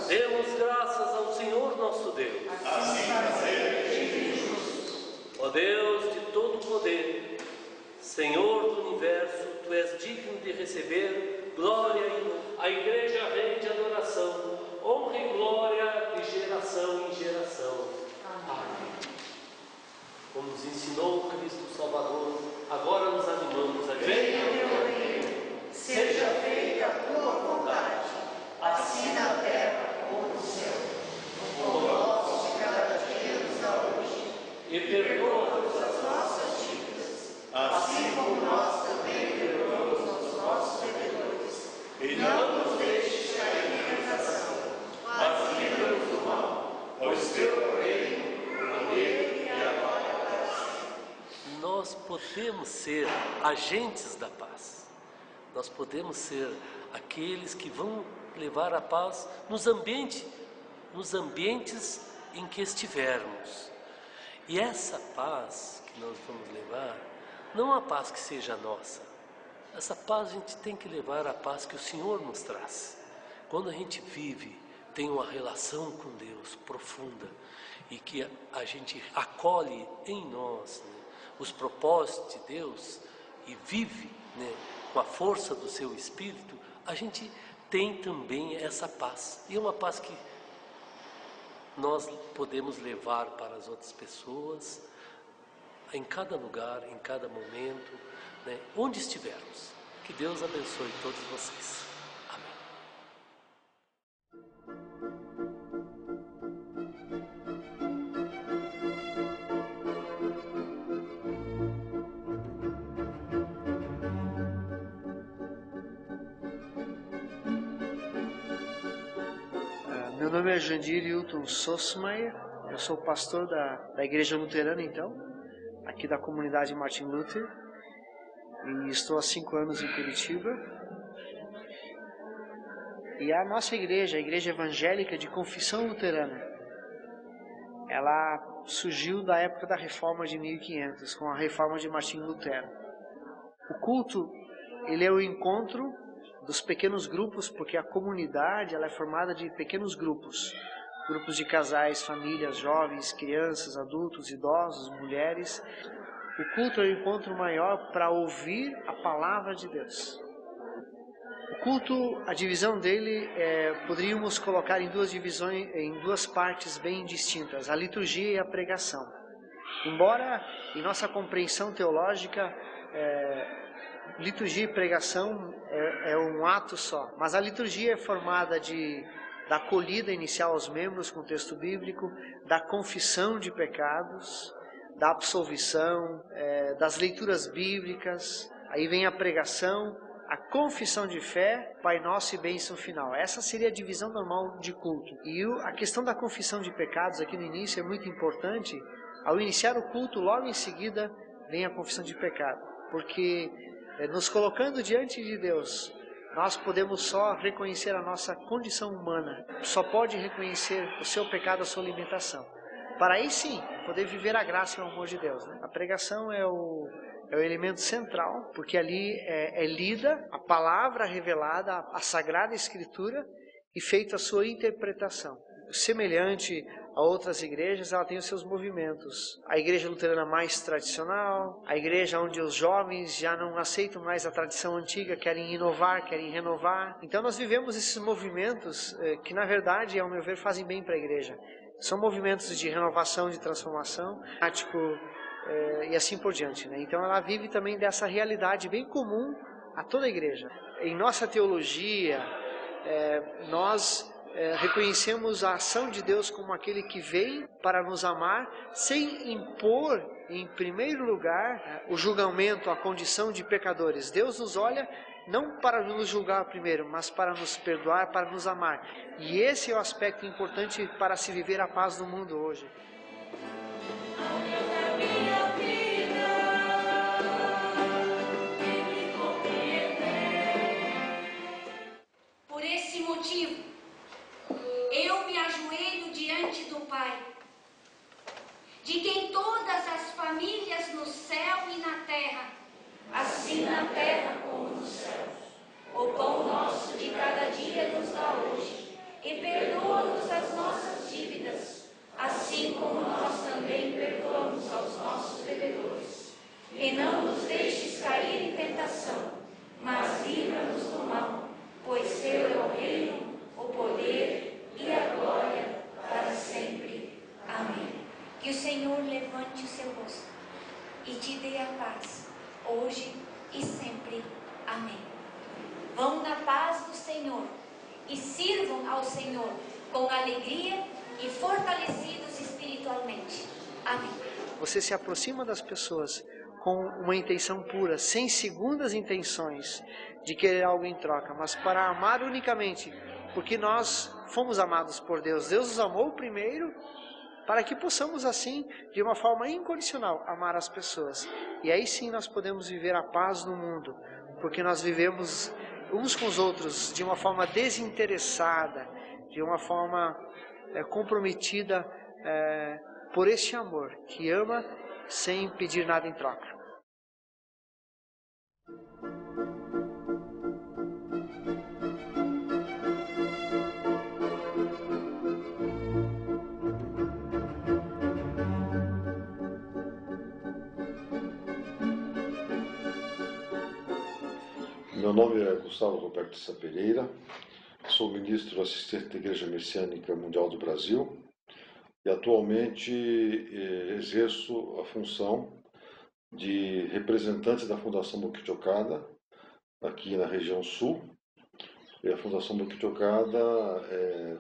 S13: Demos graças ao Senhor nosso Deus. Ó Deus de todo poder, Senhor do universo, Tu és digno de receber glória e honra. A igreja rende adoração, honra e glória de geração em geração. Amém. Como nos ensinou Cristo Salvador, agora nos animamos a dizer: venha o teu reino, seja feita a tua vontade, assim na terra como no céu. O pão nosso de cada dia nos dá hoje, e perdoa-nos as nossas dívidas, assim como nós também perdoamos aos nossos devedores. E não nos deixes cair em tentação, mas livra-nos do mal, pois teu é o reino, o poder e a glória para sempre. Nós podemos ser agentes da paz. Nós podemos ser aqueles que vão levar a paz nos ambientes em que estivermos. E essa paz que nós vamos levar, não a paz que seja nossa. Essa paz a gente tem que levar a paz que o Senhor nos traz. Quando a gente vive, tem uma relação com Deus profunda e que a gente acolhe em nós, né, os propósitos de Deus e vive, né, com a força do seu Espírito, a gente tem também essa paz. E é uma paz que nós podemos levar para as outras pessoas, em cada lugar, em cada momento, né, onde estivermos. Que Deus abençoe todos vocês. Amém.
S15: Meu nome é Jandir Hilton Sossmeier, eu sou pastor da Igreja Luterana, então, aqui da comunidade Martin Luther, e estou há 5 anos em Curitiba. E a nossa igreja, a Igreja Evangélica de Confissão Luterana, ela surgiu da época da Reforma de 1500, com a Reforma de Martim Lutero. O culto, ele é o encontro dos pequenos grupos, porque a comunidade ela é formada de pequenos grupos. Grupos de casais, famílias, jovens, crianças, adultos, idosos, mulheres. O culto é o encontro maior para ouvir a palavra de Deus. O culto, a divisão dele, poderíamos colocar em duas divisões, em duas partes bem distintas, a liturgia e a pregação. Embora, em nossa compreensão teológica, liturgia e pregação é um ato só, mas a liturgia é formada da acolhida inicial aos membros com o texto bíblico, da confissão de pecados, da absolvição, das leituras bíblicas, aí vem a pregação, a confissão de fé, Pai Nosso e bênção final. Essa seria a divisão normal de culto. E a questão da confissão de pecados aqui no início é muito importante. Ao iniciar o culto, logo em seguida, vem a confissão de pecado. Porque nos colocando diante de Deus, nós podemos só reconhecer a nossa condição humana. Só pode reconhecer o seu pecado, a sua limitação. Para aí sim, poder viver a graça e o amor de Deus. Né? A pregação é o elemento central, porque ali é lida a palavra revelada, a Sagrada Escritura, e feita a sua interpretação. Semelhante a outras igrejas, ela tem os seus movimentos. A igreja luterana mais tradicional, a igreja onde os jovens já não aceitam mais a tradição antiga, querem inovar, querem renovar. Então nós vivemos esses movimentos que, na verdade, ao meu ver, fazem bem para a igreja. São movimentos de renovação, de transformação, e assim por diante. Né? Então ela vive também dessa realidade bem comum a toda a igreja. Em nossa teologia, nós reconhecemos a ação de Deus como aquele que vem para nos amar, sem impor, em primeiro lugar, o julgamento, a condição de pecadores. Deus nos olha não para nos julgar primeiro, mas para nos perdoar, para nos amar. E esse é o aspecto importante para se viver a paz no mundo hoje.
S16: Por esse motivo, eu me ajoelho diante do Pai, de quem todas as famílias no céu e na terra, assim na terra como nos céus, o pão nosso de cada dia nos dá hoje, e perdoa-nos as nossas dívidas, assim como nós também perdoamos aos nossos devedores. E não nos deixes cair em tentação, mas livra-nos do mal, pois teu é o reino, o poder e a glória para sempre. Amém. Que o Senhor levante o seu rosto e te dê a paz, hoje e sempre. Amém. Vão na paz do Senhor e sirvam ao Senhor com alegria e fortalecidos espiritualmente. Amém.
S15: Você se aproxima das pessoas com uma intenção pura, sem segundas intenções de querer algo em troca, mas para amar unicamente, porque nós fomos amados por Deus. Deus nos amou primeiro, para que possamos assim, de uma forma incondicional, amar as pessoas. E aí sim nós podemos viver a paz no mundo, porque nós vivemos uns com os outros de uma forma desinteressada, de uma forma comprometida por este amor, que ama sem pedir nada em troca.
S17: Meu nome é Gustavo Roberto Issa Pereira, sou ministro assistente da Igreja Messiânica Mundial do Brasil e atualmente exerço a função de representante da Fundação Mokichi Okada aqui na região sul. E a Fundação Mokichi Okada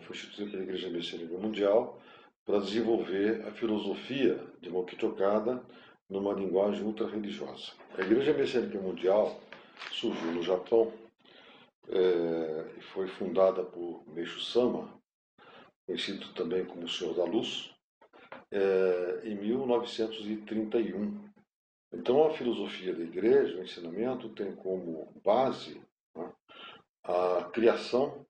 S17: foi instituída pela Igreja Messiânica Mundial para desenvolver a filosofia de Mokichi Okada numa linguagem ultra-religiosa. A Igreja Messiânica Mundial surgiu no Japão e foi fundada por Meishu Sama, conhecido também como o Senhor da Luz, em 1931. Então a filosofia da igreja, o ensinamento, tem como base, né, a criação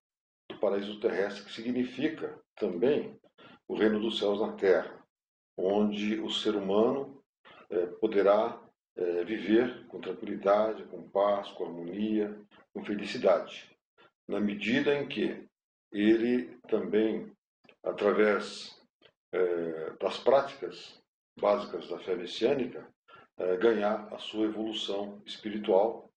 S17: do paraíso terrestre, que significa também o reino dos céus na terra, onde o ser humano poderá viver com tranquilidade, com paz, com harmonia, com felicidade, na medida em que ele também, através das práticas básicas da fé messiânica, ganhar a sua evolução espiritual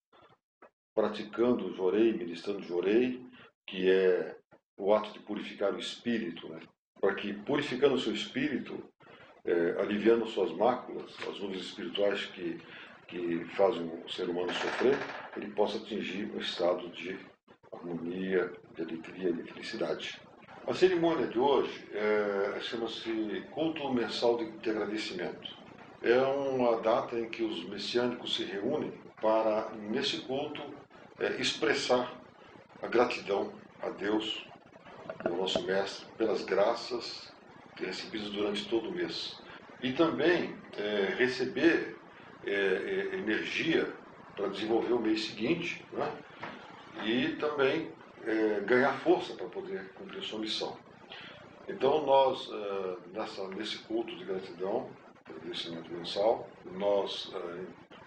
S17: praticando o jorei, ministrando o jorei, que é o ato de purificar o espírito, né? Para que, purificando o seu espírito, aliviando suas máculas, as nuvens espirituais que fazem o ser humano sofrer, ele possa atingir um estado de harmonia, de alegria e de felicidade. A cerimônia de hoje chama-se Culto Mensal de Agradecimento. É uma data em que os messiânicos se reúnem para, nesse culto, expressar a gratidão a Deus, ao nosso Mestre, pelas graças recebidas durante todo o mês. E também receber energia para desenvolver o mês seguinte, né? E também ganhar força para poder cumprir sua missão. Então nós, nesse culto de gratidão, agradecimento mensal, nós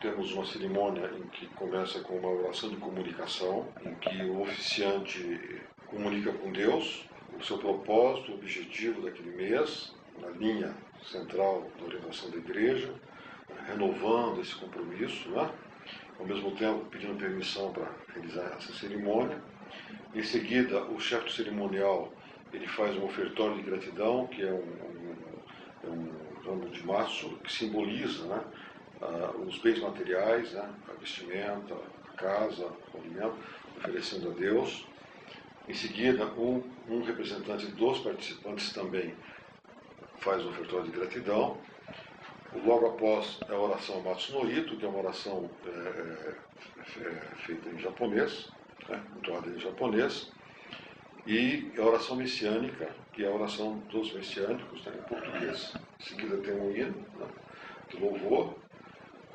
S17: temos uma cerimônia em que começa com uma oração de comunicação, em que o oficiante comunica com Deus o seu propósito, o objetivo daquele mês, na linha central da orientação da igreja, renovando esse compromisso, né? Ao mesmo tempo pedindo permissão para realizar essa cerimônia. Em seguida, o chefe cerimonial ele faz um ofertório de gratidão, que é um ramo de maço que simboliza, né, os bens materiais, né, a vestimenta, a casa, o alimento, oferecendo a Deus. Em seguida, um representante dos participantes também faz o ofertório de gratidão. Logo após a oração Matsunoito, que é uma oração feita em japonês, entoada em japonês, e a oração messiânica, que é a oração dos messiânicos, em português. Em seguida tem um hino, né, de louvor,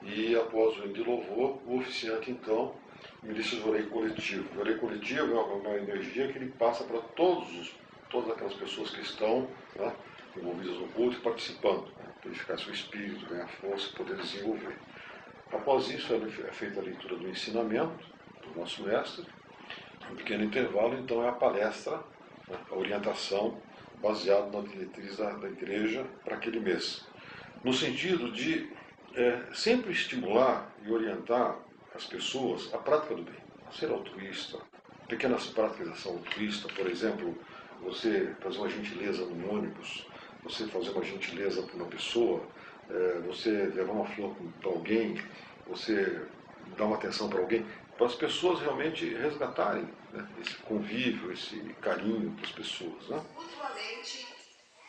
S17: e após o hino de louvor, o oficiante então ministra o jorei coletivo. O jorei coletivo é uma energia que ele passa para todas aquelas pessoas que estão, né, envolvidas no culto, participando, né, purificar seu espírito, ganhar força, poder desenvolver. Após isso é feita a leitura do ensinamento do nosso mestre. Um pequeno intervalo, então, é a palestra, né, a orientação baseada na diretriz da igreja para aquele mês. No sentido de sempre estimular e orientar as pessoas à prática do bem, a ser altruísta, pequenas práticas de ação altruísta, por exemplo, você fazer uma gentileza no ônibus, você fazer uma gentileza para uma pessoa, você levar uma flor para alguém, você dar uma atenção para alguém, para as pessoas realmente resgatarem, né, esse convívio, esse carinho para as pessoas, né?
S18: Mutuamente,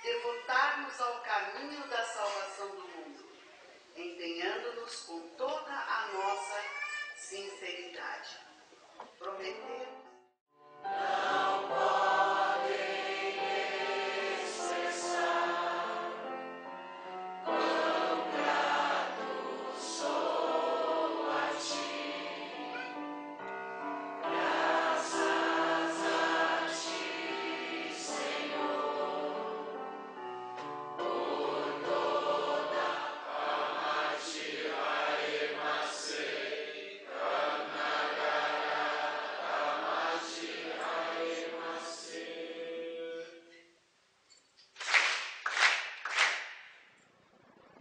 S18: devotar-nos ao caminho da salvação do mundo, empenhando-nos com toda a nossa sinceridade. Prometemos. Não podem expressar quão grato sou a ti. Graças a ti, Senhor, por toda a magia emacei,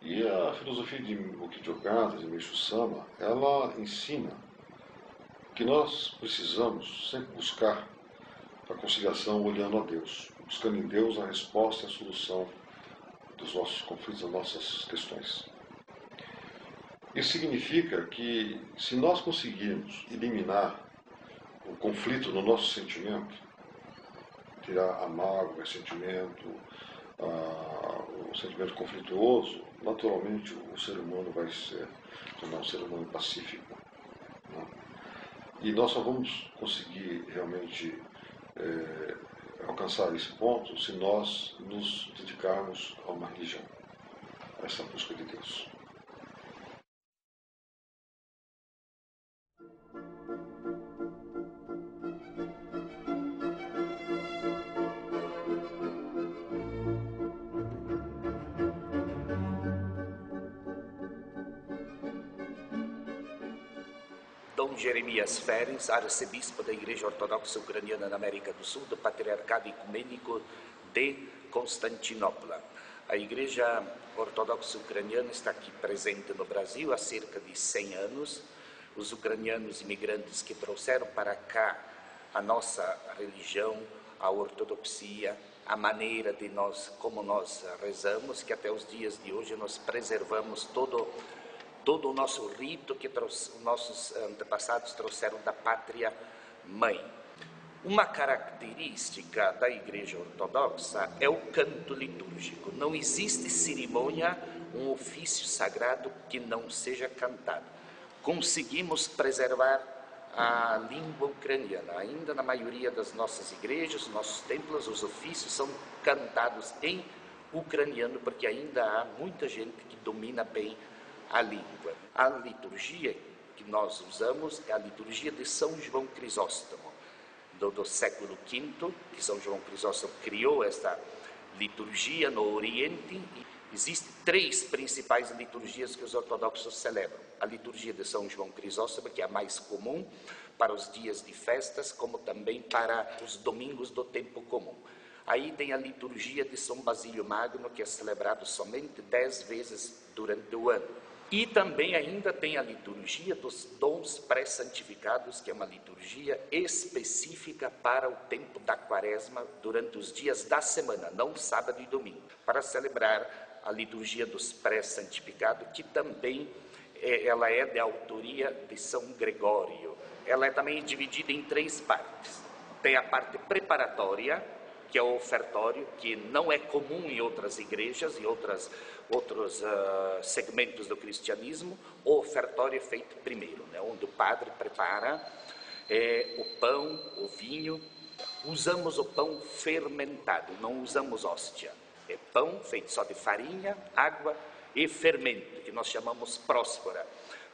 S17: E a filosofia de Bukijo Okada, de Meishu Sama, ela ensina que nós precisamos sempre buscar a conciliação olhando a Deus, buscando em Deus a resposta e a solução dos nossos conflitos, das nossas questões. Isso significa que se nós conseguirmos eliminar o conflito no nosso sentimento, tirar a mágoa, o ressentimento, o sentimento conflituoso, naturalmente o ser humano vai se tornar um ser humano pacífico, né? E nós só vamos conseguir realmente alcançar esse ponto se nós nos dedicarmos a uma religião, a essa busca de Deus.
S19: Dom Jeremias Feres, arcebispo da Igreja Ortodoxa Ucraniana na América do Sul, do Patriarcado Ecumênico de Constantinopla. A Igreja Ortodoxa Ucraniana está aqui presente no Brasil há cerca de 100 anos. os ucranianos imigrantes que trouxeram para cá a nossa religião, a ortodoxia, a maneira de nós, como nós rezamos, que até os dias de hoje nós preservamos todo o nosso rito que os nossos antepassados trouxeram da pátria mãe. Uma característica da Igreja Ortodoxa é o canto litúrgico. Não existe cerimônia, um ofício sagrado que não seja cantado. Conseguimos preservar a língua ucraniana. Ainda na maioria das nossas igrejas, nossos templos, os ofícios são cantados em ucraniano, porque ainda há muita gente que domina bem a língua. A liturgia que nós usamos é a liturgia de São João Crisóstomo, do século V, que São João Crisóstomo criou esta liturgia no Oriente. Existem 3 principais liturgias que os ortodoxos celebram. A liturgia de São João Crisóstomo, que é a mais comum para os dias de festas, como também para os domingos do tempo comum. Aí tem a liturgia de São Basílio Magno, que é celebrado somente 10 vezes durante o ano. E também ainda tem a liturgia dos dons pré-santificados, que é uma liturgia específica para o tempo da quaresma, durante os dias da semana, não sábado e domingo, para celebrar a liturgia dos pré-santificados, que também ela é de autoria de São Gregório. Ela é também dividida em 3 partes. Tem a parte preparatória, que é o ofertório, que não é comum em outras igrejas e outros segmentos do cristianismo. O ofertório é feito primeiro, né, onde o padre prepara o pão, o vinho. Usamos o pão fermentado, não usamos hóstia. É pão feito só de farinha, água e fermento, que nós chamamos próspora.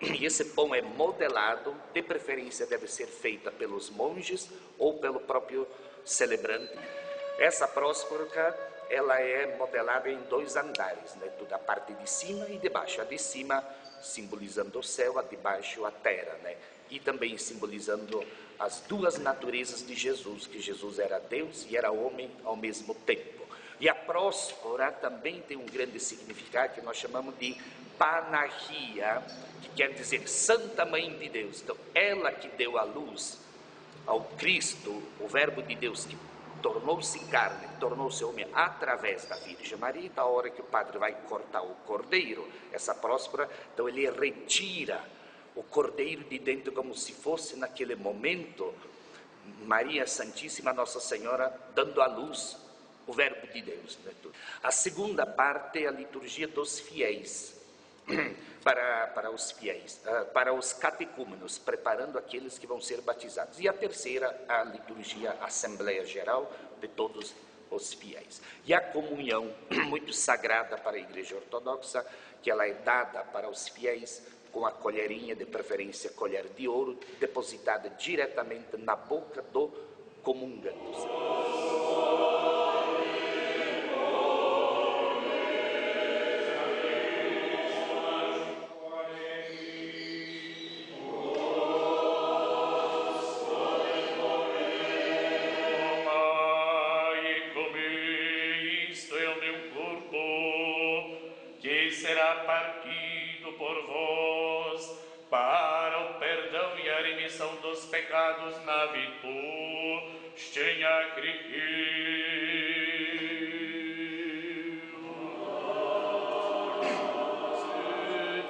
S19: E esse pão é modelado, de preferência deve ser feita pelos monges ou pelo próprio celebrante. Essa próspora, ela é modelada em 2 andares, né? Da parte de cima e de baixo. A de cima simbolizando o céu, a de baixo a terra, né? E também simbolizando as 2 naturezas de Jesus, que Jesus era Deus e era homem ao mesmo tempo. E a próspora também tem um grande significado que nós chamamos de Panagia, que quer dizer Santa Mãe de Deus. Então, ela que deu a luz ao Cristo, o Verbo de Deus que tornou-se carne, tornou-se homem através da Virgem Maria. Da hora que o padre vai cortar o cordeiro, essa próspera, então ele retira o cordeiro de dentro, como se fosse naquele momento Maria Santíssima, Nossa Senhora, dando à luz o Verbo de Deus. Né? A segunda parte é a liturgia dos fiéis, para os fiéis, para os catecúmenos, preparando aqueles que vão ser batizados. E a terceira, a liturgia Assembleia Geral de todos os fiéis. E a comunhão, muito sagrada para a Igreja Ortodoxa, que ela é dada para os fiéis com a colherinha, de preferência colher de ouro, depositada diretamente na boca do comungante.
S20: Partido por vós, para o perdão e a remissão dos pecados na virtude,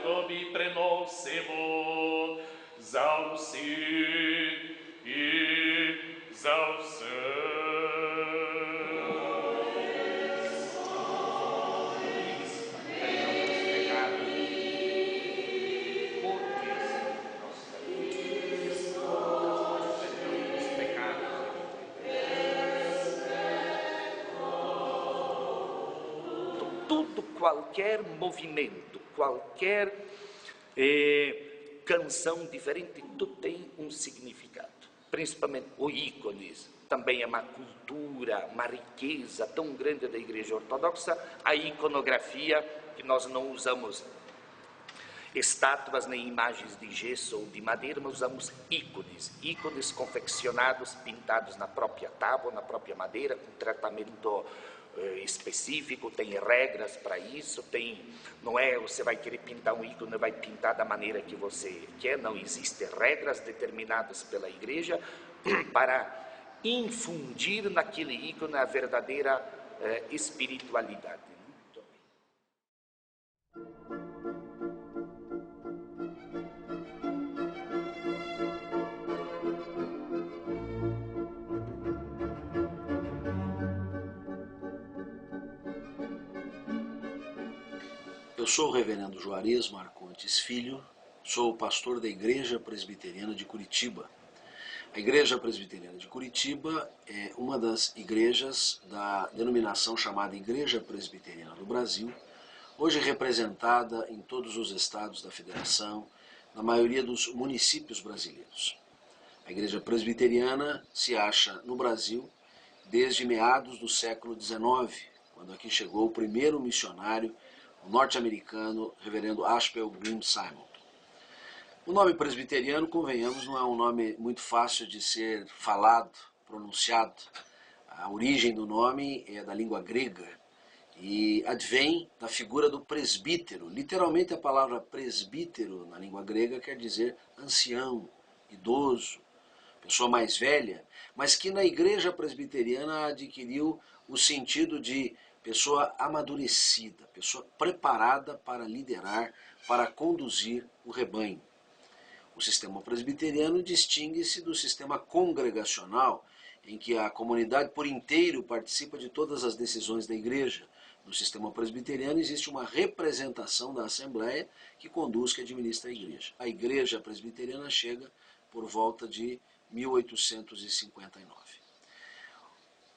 S20: Tobi prenosevo, zausi e zausi.
S19: Qualquer movimento, qualquer canção diferente, tudo tem um significado. Principalmente o ícones, também é uma cultura, uma riqueza tão grande da Igreja Ortodoxa. A iconografia, que nós não usamos estátuas nem imagens de gesso ou de madeira, mas usamos ícones confeccionados, pintados na própria tábua, na própria madeira, com tratamento específico, tem regras para isso, não é você vai querer pintar um ícone, vai pintar da maneira que você quer, não existem regras determinadas pela igreja para infundir naquele ícone a verdadeira espiritualidade.
S1: Eu sou o reverendo Juarez Marcontes Filho, sou o pastor da Igreja Presbiteriana de Curitiba. A Igreja Presbiteriana de Curitiba é uma das igrejas da denominação chamada Igreja Presbiteriana do Brasil, hoje representada em todos os estados da federação, na maioria dos municípios brasileiros. A Igreja Presbiteriana se acha no Brasil desde meados do século XIX, quando aqui chegou o primeiro missionário, o norte-americano, reverendo Ashbel Green Simon. O nome presbiteriano, convenhamos, não é um nome muito fácil de ser falado, pronunciado. A origem do nome é da língua grega e advém da figura do presbítero. Literalmente a palavra presbítero na língua grega quer dizer ancião, idoso, pessoa mais velha, mas que na igreja presbiteriana adquiriu o sentido de pessoa amadurecida, pessoa preparada para liderar, para conduzir o rebanho. O sistema presbiteriano distingue-se do sistema congregacional, em que a comunidade por inteiro participa de todas as decisões da igreja. No sistema presbiteriano existe uma representação da Assembleia que conduz, que administra a igreja. A igreja presbiteriana chega por volta de 1859.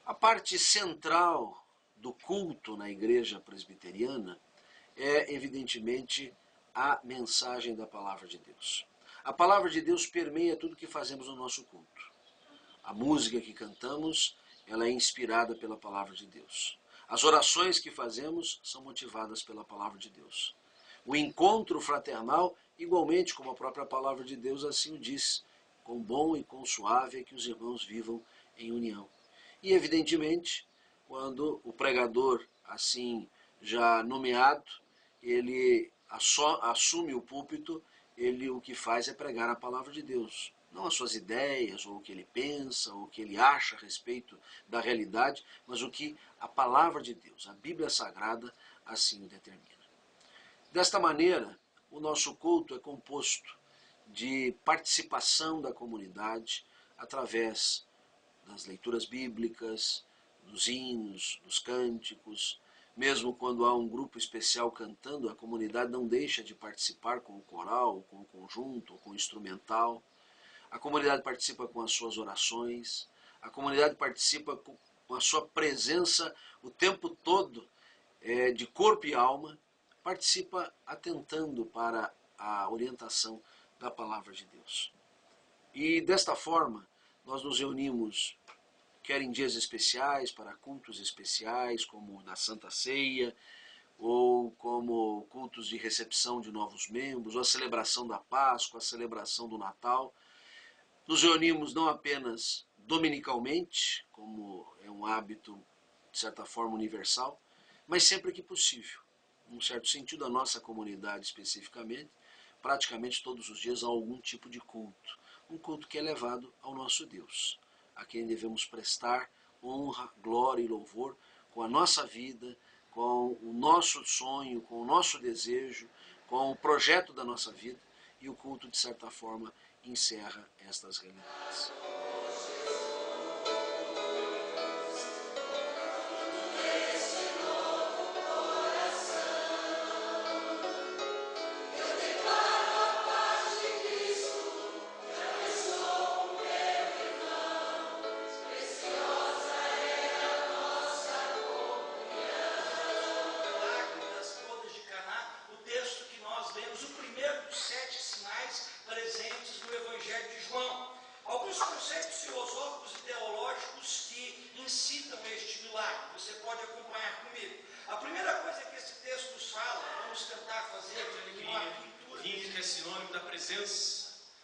S1: A parte central do culto na igreja presbiteriana é, evidentemente, a mensagem da palavra de Deus. A palavra de Deus permeia tudo que fazemos no nosso culto. A música que cantamos, ela é inspirada pela palavra de Deus. As orações que fazemos são motivadas pela palavra de Deus. O encontro fraternal, igualmente como a própria palavra de Deus assim o diz, quão bom e quão suave é que os irmãos vivam em união. E, evidentemente, quando o pregador, assim já nomeado, ele assume o púlpito, ele o que faz é pregar a palavra de Deus. Não as suas ideias, ou o que ele pensa, ou o que ele acha a respeito da realidade, mas o que a palavra de Deus, a Bíblia Sagrada, assim o determina. Desta maneira, o nosso culto é composto de participação da comunidade através das leituras bíblicas, dos hinos, dos cânticos. Mesmo quando há um grupo especial cantando, a comunidade não deixa de participar com o coral, com o conjunto, com o instrumental. A comunidade participa com as suas orações, a comunidade participa com a sua presença o tempo todo, de corpo e alma, participa atentando para a orientação da palavra de Deus. E desta forma, nós nos reunimos quer em dias especiais, para cultos especiais, como na Santa Ceia, ou como cultos de recepção de novos membros, ou a celebração da Páscoa, a celebração do Natal. Nos reunimos não apenas dominicalmente, como é um hábito, de certa forma, universal, mas sempre que possível. Num certo sentido, a nossa comunidade especificamente, praticamente todos os dias há algum tipo de culto. Um culto que é levado ao nosso Deus, a quem devemos prestar honra, glória e louvor com a nossa vida, com o nosso sonho, com o nosso desejo, com o projeto da nossa vida, e o culto, de certa forma, encerra estas realidades.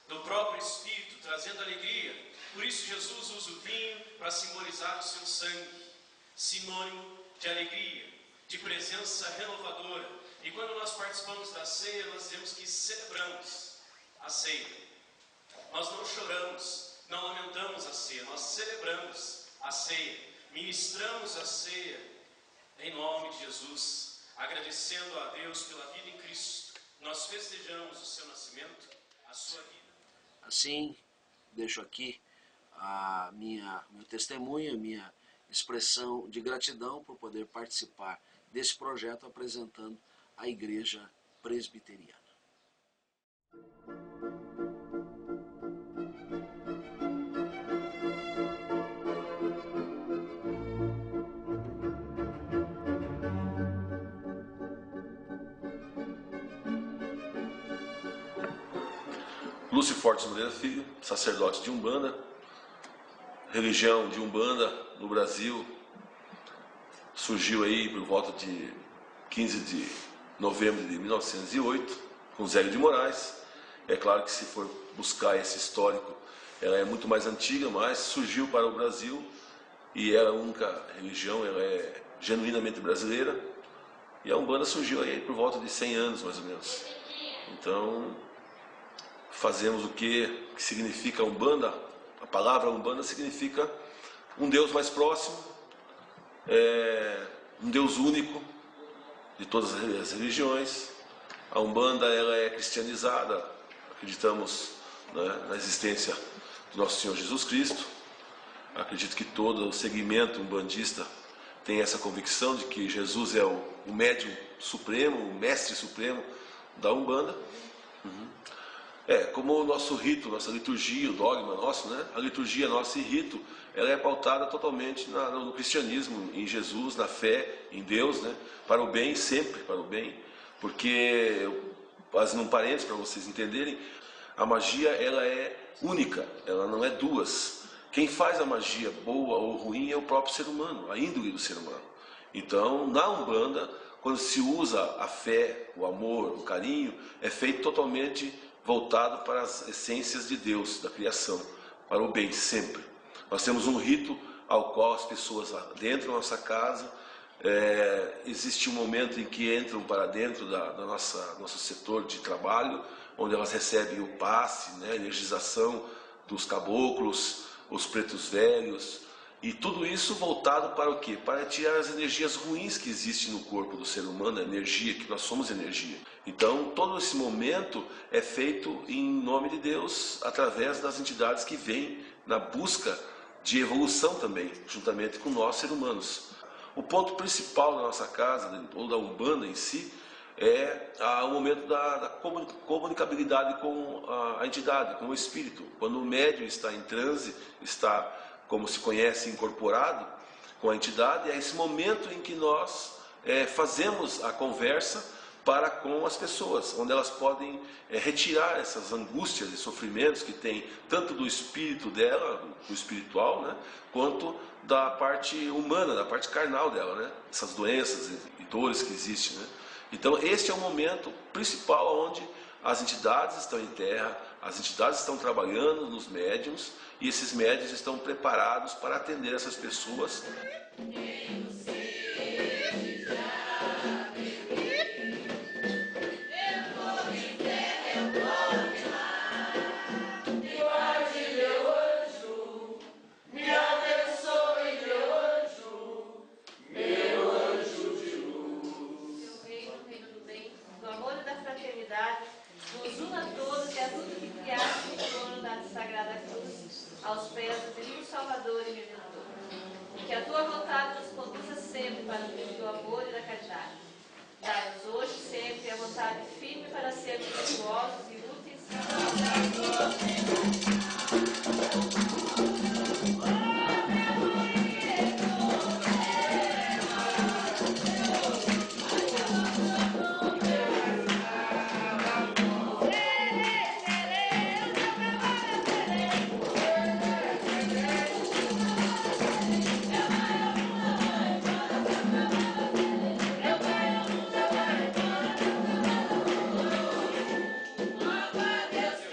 S21: Do próprio Espírito, trazendo alegria. Por isso Jesus usa o vinho para simbolizar o seu sangue, sinônimo
S2: de alegria, de presença renovadora. E quando nós participamos da ceia, nós dizemos que celebramos a ceia. Nós não choramos, não lamentamos a ceia, nós celebramos a ceia, ministramos a ceia em nome de Jesus, agradecendo a Deus pela vida em Cristo. Nós festejamos o seu nascimento, a sua vida.
S22: Assim, deixo aqui meu testemunho, a minha expressão de gratidão por poder participar desse projeto apresentando a Igreja Presbiteriana.
S23: Lúcio Fortes Moreira Filho, sacerdote de Umbanda, religião de Umbanda no Brasil, surgiu aí por volta de 15 de novembro de 1908, com Zélio de Moraes. É claro que se for buscar esse histórico, ela é muito mais antiga, mas surgiu para o Brasil e ela é a única religião, ela é genuinamente brasileira. E a Umbanda surgiu aí por volta de 100 anos, mais ou menos. Então, fazemos o que significa Umbanda. A palavra Umbanda significa um Deus mais próximo, um Deus único de todas as religiões. A Umbanda ela é cristianizada, acreditamos, né, na existência do nosso Senhor Jesus Cristo. Acredito que todo o segmento umbandista tem essa convicção de que Jesus é o médium supremo, o mestre supremo da Umbanda. Como o nosso rito, nossa liturgia, o dogma nosso, né? A liturgia nossa e rito, ela é pautada totalmente no cristianismo, em Jesus, na fé, em Deus, né? Para o bem, sempre para o bem, porque, fazendo um parênteses para vocês entenderem, a magia ela é única, ela não é duas. Quem faz a magia boa ou ruim é o próprio ser humano, a índole do ser humano. Então, na Umbanda, quando se usa a fé, o amor, o carinho, é feito totalmente voltado para as essências de Deus, da criação, para o bem, sempre. Nós temos um rito ao qual as pessoas adentram a nossa casa, existe um momento em que entram para dentro nosso setor de trabalho, onde elas recebem o passe, né, a energização dos caboclos, os pretos velhos, e tudo isso voltado para o quê? Para tirar as energias ruins que existem no corpo do ser humano, a energia, que nós somos energia. Então, todo esse momento é feito em nome de Deus, através das entidades que vêm na busca de evolução também, juntamente com nós, seres humanos. O ponto principal da nossa casa, ou da Umbanda em si, é o momento da comunicabilidade com a entidade, com o espírito. Quando o médium está em transe, está, como se conhece, incorporado com a entidade, é esse momento em que nós fazemos a conversa para com as pessoas, onde elas podem retirar essas angústias e sofrimentos que tem tanto do espírito dela, do espiritual, né, quanto da parte humana, da parte carnal dela, né, essas doenças e dores que existem, né. Então esse é o momento principal onde as entidades estão em terra, as entidades estão trabalhando nos médiuns e esses médiuns estão preparados para atender essas pessoas.
S24: Nos una a todos e a tudo que criaste em torno da Sagrada Cruz, aos pés do Divino Salvador e Redentor. Que a tua vontade nos conduza sempre para o caminho do amor e da caridade. Dai-nos hoje e sempre a vontade firme para sermos virtuosos e úteis.
S18: Deus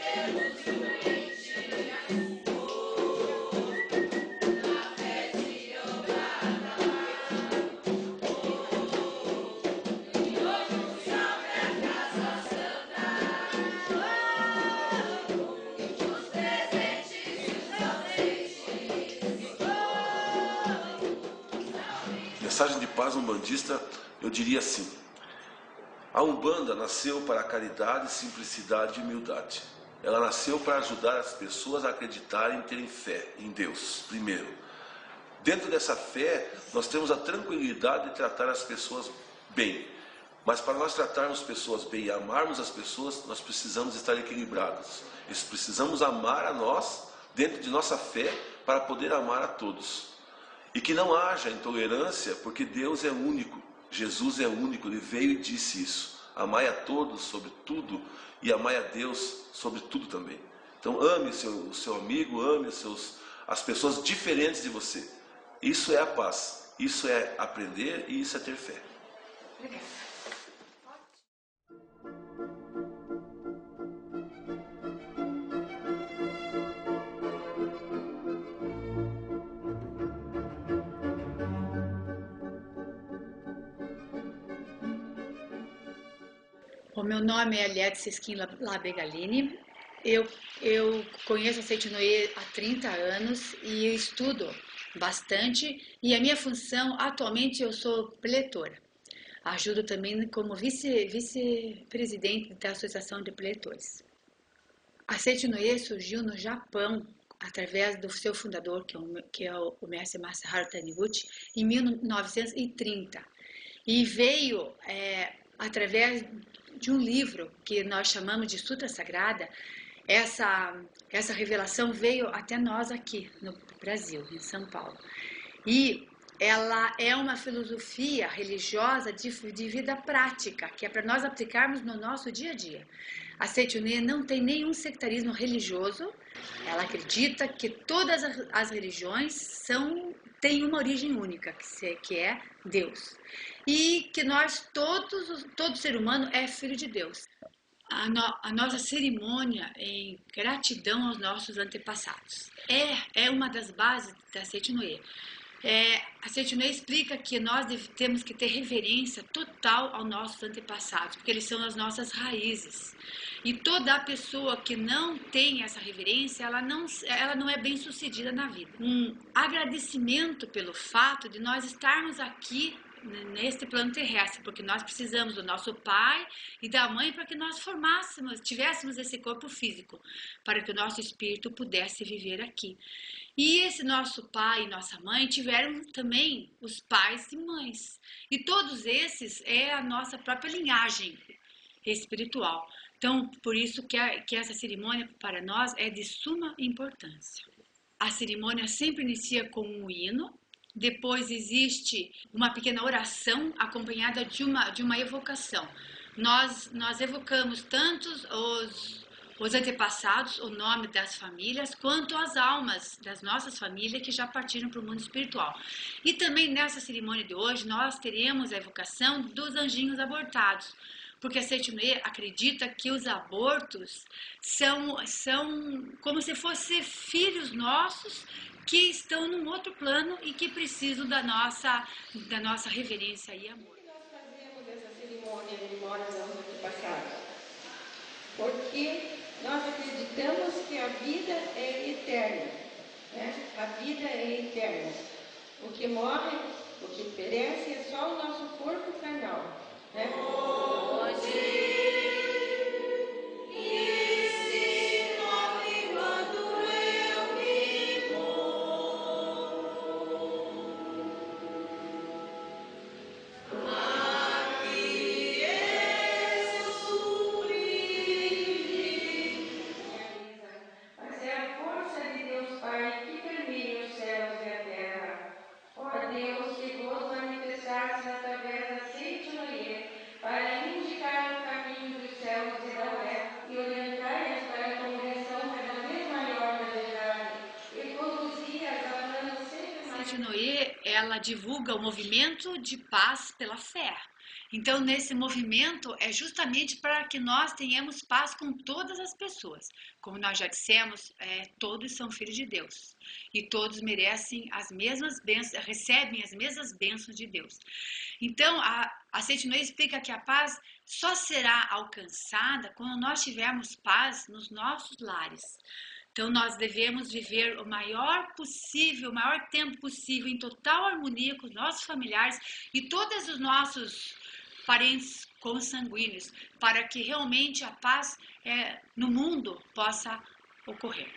S23: mensagem de paz umbandista, eu diria assim: a Umbanda nasceu para a caridade, simplicidade e humildade. Ela nasceu para ajudar as pessoas a acreditarem e terem fé em Deus, primeiro. Dentro dessa fé, nós temos a tranquilidade de tratar as pessoas bem. Mas para nós tratarmos pessoas bem e amarmos as pessoas, nós precisamos estar equilibrados. Nós precisamos amar a nós, dentro de nossa fé, para poder amar a todos. E que não haja intolerância, porque Deus é único. Jesus é único, Ele veio e disse isso. Amai a todos sobre tudo e amai a Deus sobre tudo também. Então ame o seu amigo, ame as pessoas diferentes de você. Isso é a paz, isso é aprender e isso é ter fé.
S16: Obrigada.
S3: O meu nome é Eliette Sesquim Labegalini. Eu conheço a Seitinoye há 30 anos e eu estudo bastante. E a minha função, atualmente, eu sou preletora. Ajudo também como vice-presidente da Associação de Preletores. A Seitinoye surgiu no Japão, através do seu fundador, que é o mestre Masaharu Taniguchi, em 1930. E veio através de um livro que nós chamamos de Sutra Sagrada. Essa revelação veio até nós aqui no Brasil, em São Paulo. E ela é uma filosofia religiosa de vida prática, que é para nós aplicarmos no nosso dia a dia. A Seitinoye não tem nenhum sectarismo religioso. Ela acredita que todas as religiões têm uma origem única, que é Deus. E que todo ser humano é filho de Deus. A nossa cerimônia em gratidão aos nossos antepassados é uma das bases da Seitinoye. A Seitinoye explica que nós temos que ter reverência total aos nossos antepassados, porque eles são as nossas raízes. E toda pessoa que não tem essa reverência, ela não é bem sucedida na vida. Um agradecimento pelo fato de nós estarmos aqui neste plano terrestre, porque nós precisamos do nosso pai e da mãe para que nós tivéssemos esse corpo físico, para que o nosso espírito pudesse viver aqui. E esse nosso pai e nossa mãe tiveram também os pais e mães. E todos esses é a nossa própria linhagem espiritual. Então, por isso que essa cerimônia para nós é de suma importância. A cerimônia sempre inicia com um hino. Depois existe uma pequena oração acompanhada de uma evocação. Nós evocamos tanto os antepassados, o nome das famílias, quanto as almas das nossas famílias que já partiram para o mundo espiritual. E também nessa cerimônia de hoje nós teremos a evocação dos anjinhos abortados, porque a Seitinoye acredita que os abortos são como se fossem filhos nossos que estão num outro plano e que precisam da nossa reverência e amor.
S4: Por que nós fazemos essa cerimônia de memória aos antepassados? Porque nós acreditamos que a vida é eterna, né? A vida é eterna. O que morre, o que perece é só o nosso corpo carnal, né?
S3: Ela divulga o movimento de paz pela fé. Então, nesse movimento é justamente para que nós tenhamos paz com todas as pessoas. Como nós já dissemos, todos são filhos de Deus. E todos merecem as mesmas bênçãos, recebem as mesmas bênçãos de Deus. Então, a Seitinoye explica que a paz só será alcançada quando nós tivermos paz nos nossos lares. Então nós devemos viver o maior possível, o maior tempo possível em total harmonia com os nossos familiares e todos os nossos parentes consanguíneos, para que realmente a paz no mundo possa ocorrer.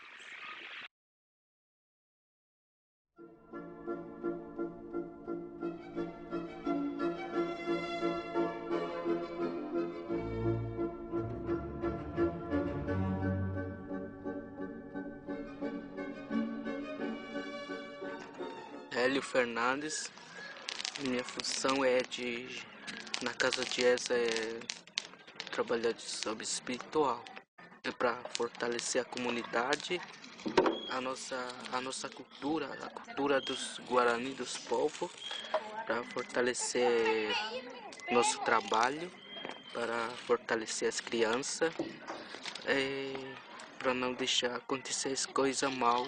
S5: Hélio Fernandes, minha função na casa de ESA trabalhar sobre espiritual, para fortalecer a comunidade, a nossa cultura, a cultura dos Guarani, dos povos, para fortalecer nosso trabalho, para fortalecer as crianças, para não deixar acontecer as coisas mal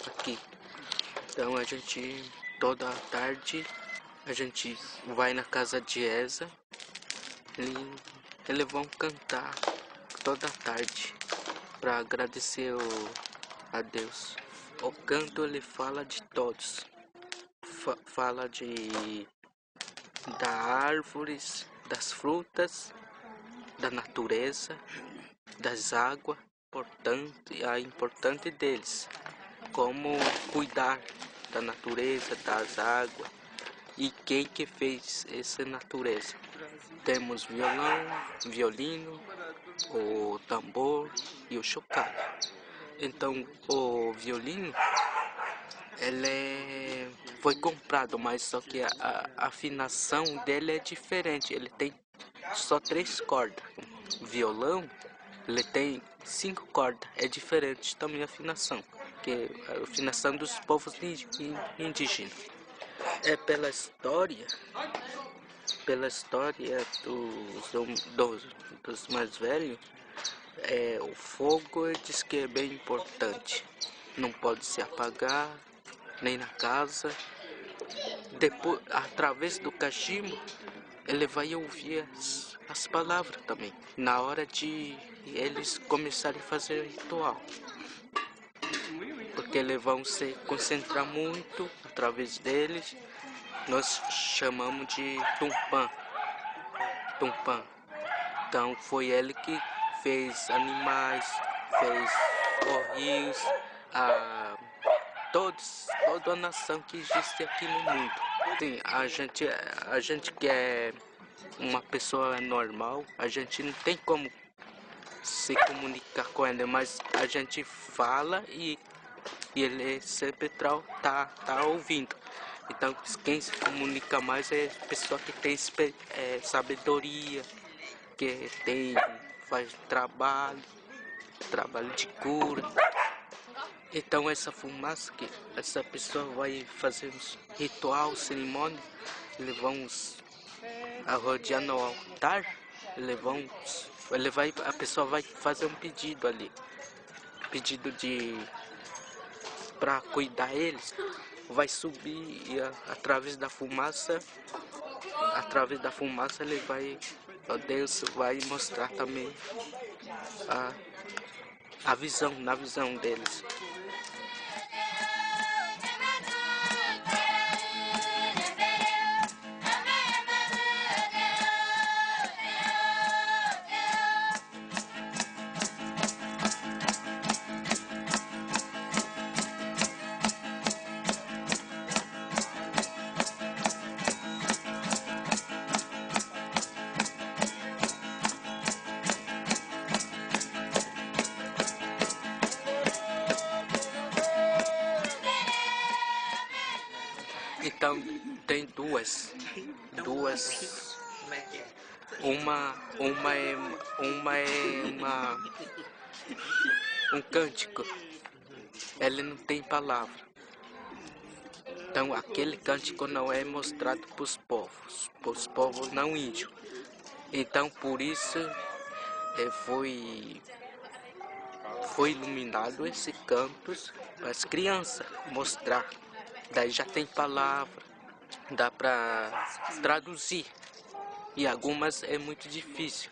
S5: aqui. Então a gente, toda tarde, a gente vai na casa de ESA e eles vão cantar toda tarde para agradecer a Deus. O canto ele fala de todos, fala das árvores, das frutas, da natureza, das águas, a importante deles, como cuidar da natureza, das águas e quem que fez essa natureza. Temos violino, o tambor e o chocalho. Então o violino ele foi comprado, mas só que a afinação dele é diferente. Ele tem só 3 cordas. O violão ele tem 5 cordas. É diferente também a afinação, que é a afinação dos povos indígenas. É pela história dos mais velhos, o fogo diz que é bem importante. Não pode se apagar, nem na casa. Depois, através do cachimbo, ele vai ouvir as palavras também, na hora de eles começarem a fazer o ritual. Porque eles vão se concentrar muito através deles. Nós chamamos de Tumpã. Então foi ele que fez animais, fez os rios, toda a nação que existe aqui no mundo. Sim, a gente que é uma pessoa normal, a gente não tem como se comunicar com ele, mas a gente fala e ele sempre tá ouvindo. Então quem se comunica mais é a pessoa que tem sabedoria, que faz trabalho de cura. Então essa fumaça que essa pessoa vai fazer um ritual, cerimônia, eles vão rodear no altar, a pessoa vai fazer um pedido ali, pedido para cuidar eles, vai subir e através da fumaça Deus vai mostrar também na visão deles. Então tem duas. Uma é um cântico. Ele não tem palavra. Então aquele cântico não é mostrado para os povos não índios. Então por isso foi iluminado esse cantos para as crianças mostrar. Daí já tem palavra, dá para traduzir. E algumas é muito difícil,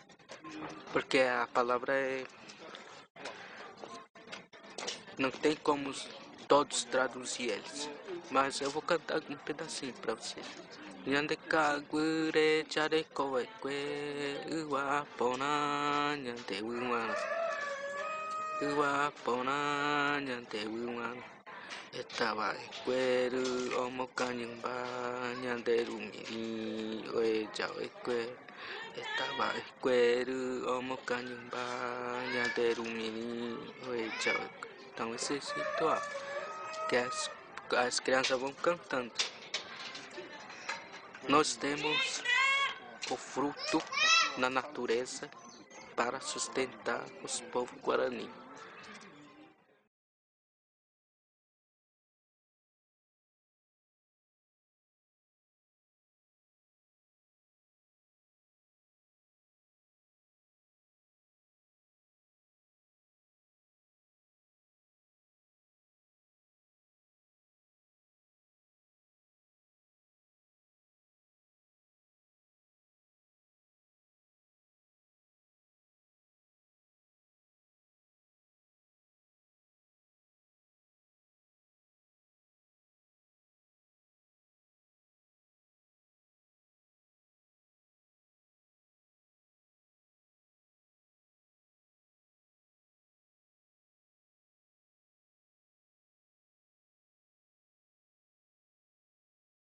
S5: porque a palavra não tem como todos traduzir eles, mas eu vou cantar um pedacinho para vocês. Nyande kagure chare koe kwe uwa pona nyande uwa nyande uwa estaba esquero omo kanyumba nyande rumiri oe chao esque estaba esquero omo kanyumba nyande rumiri oe chao. Então esse ritual que as crianças vão cantando. Nós temos o fruto na natureza para sustentar os povos guarani.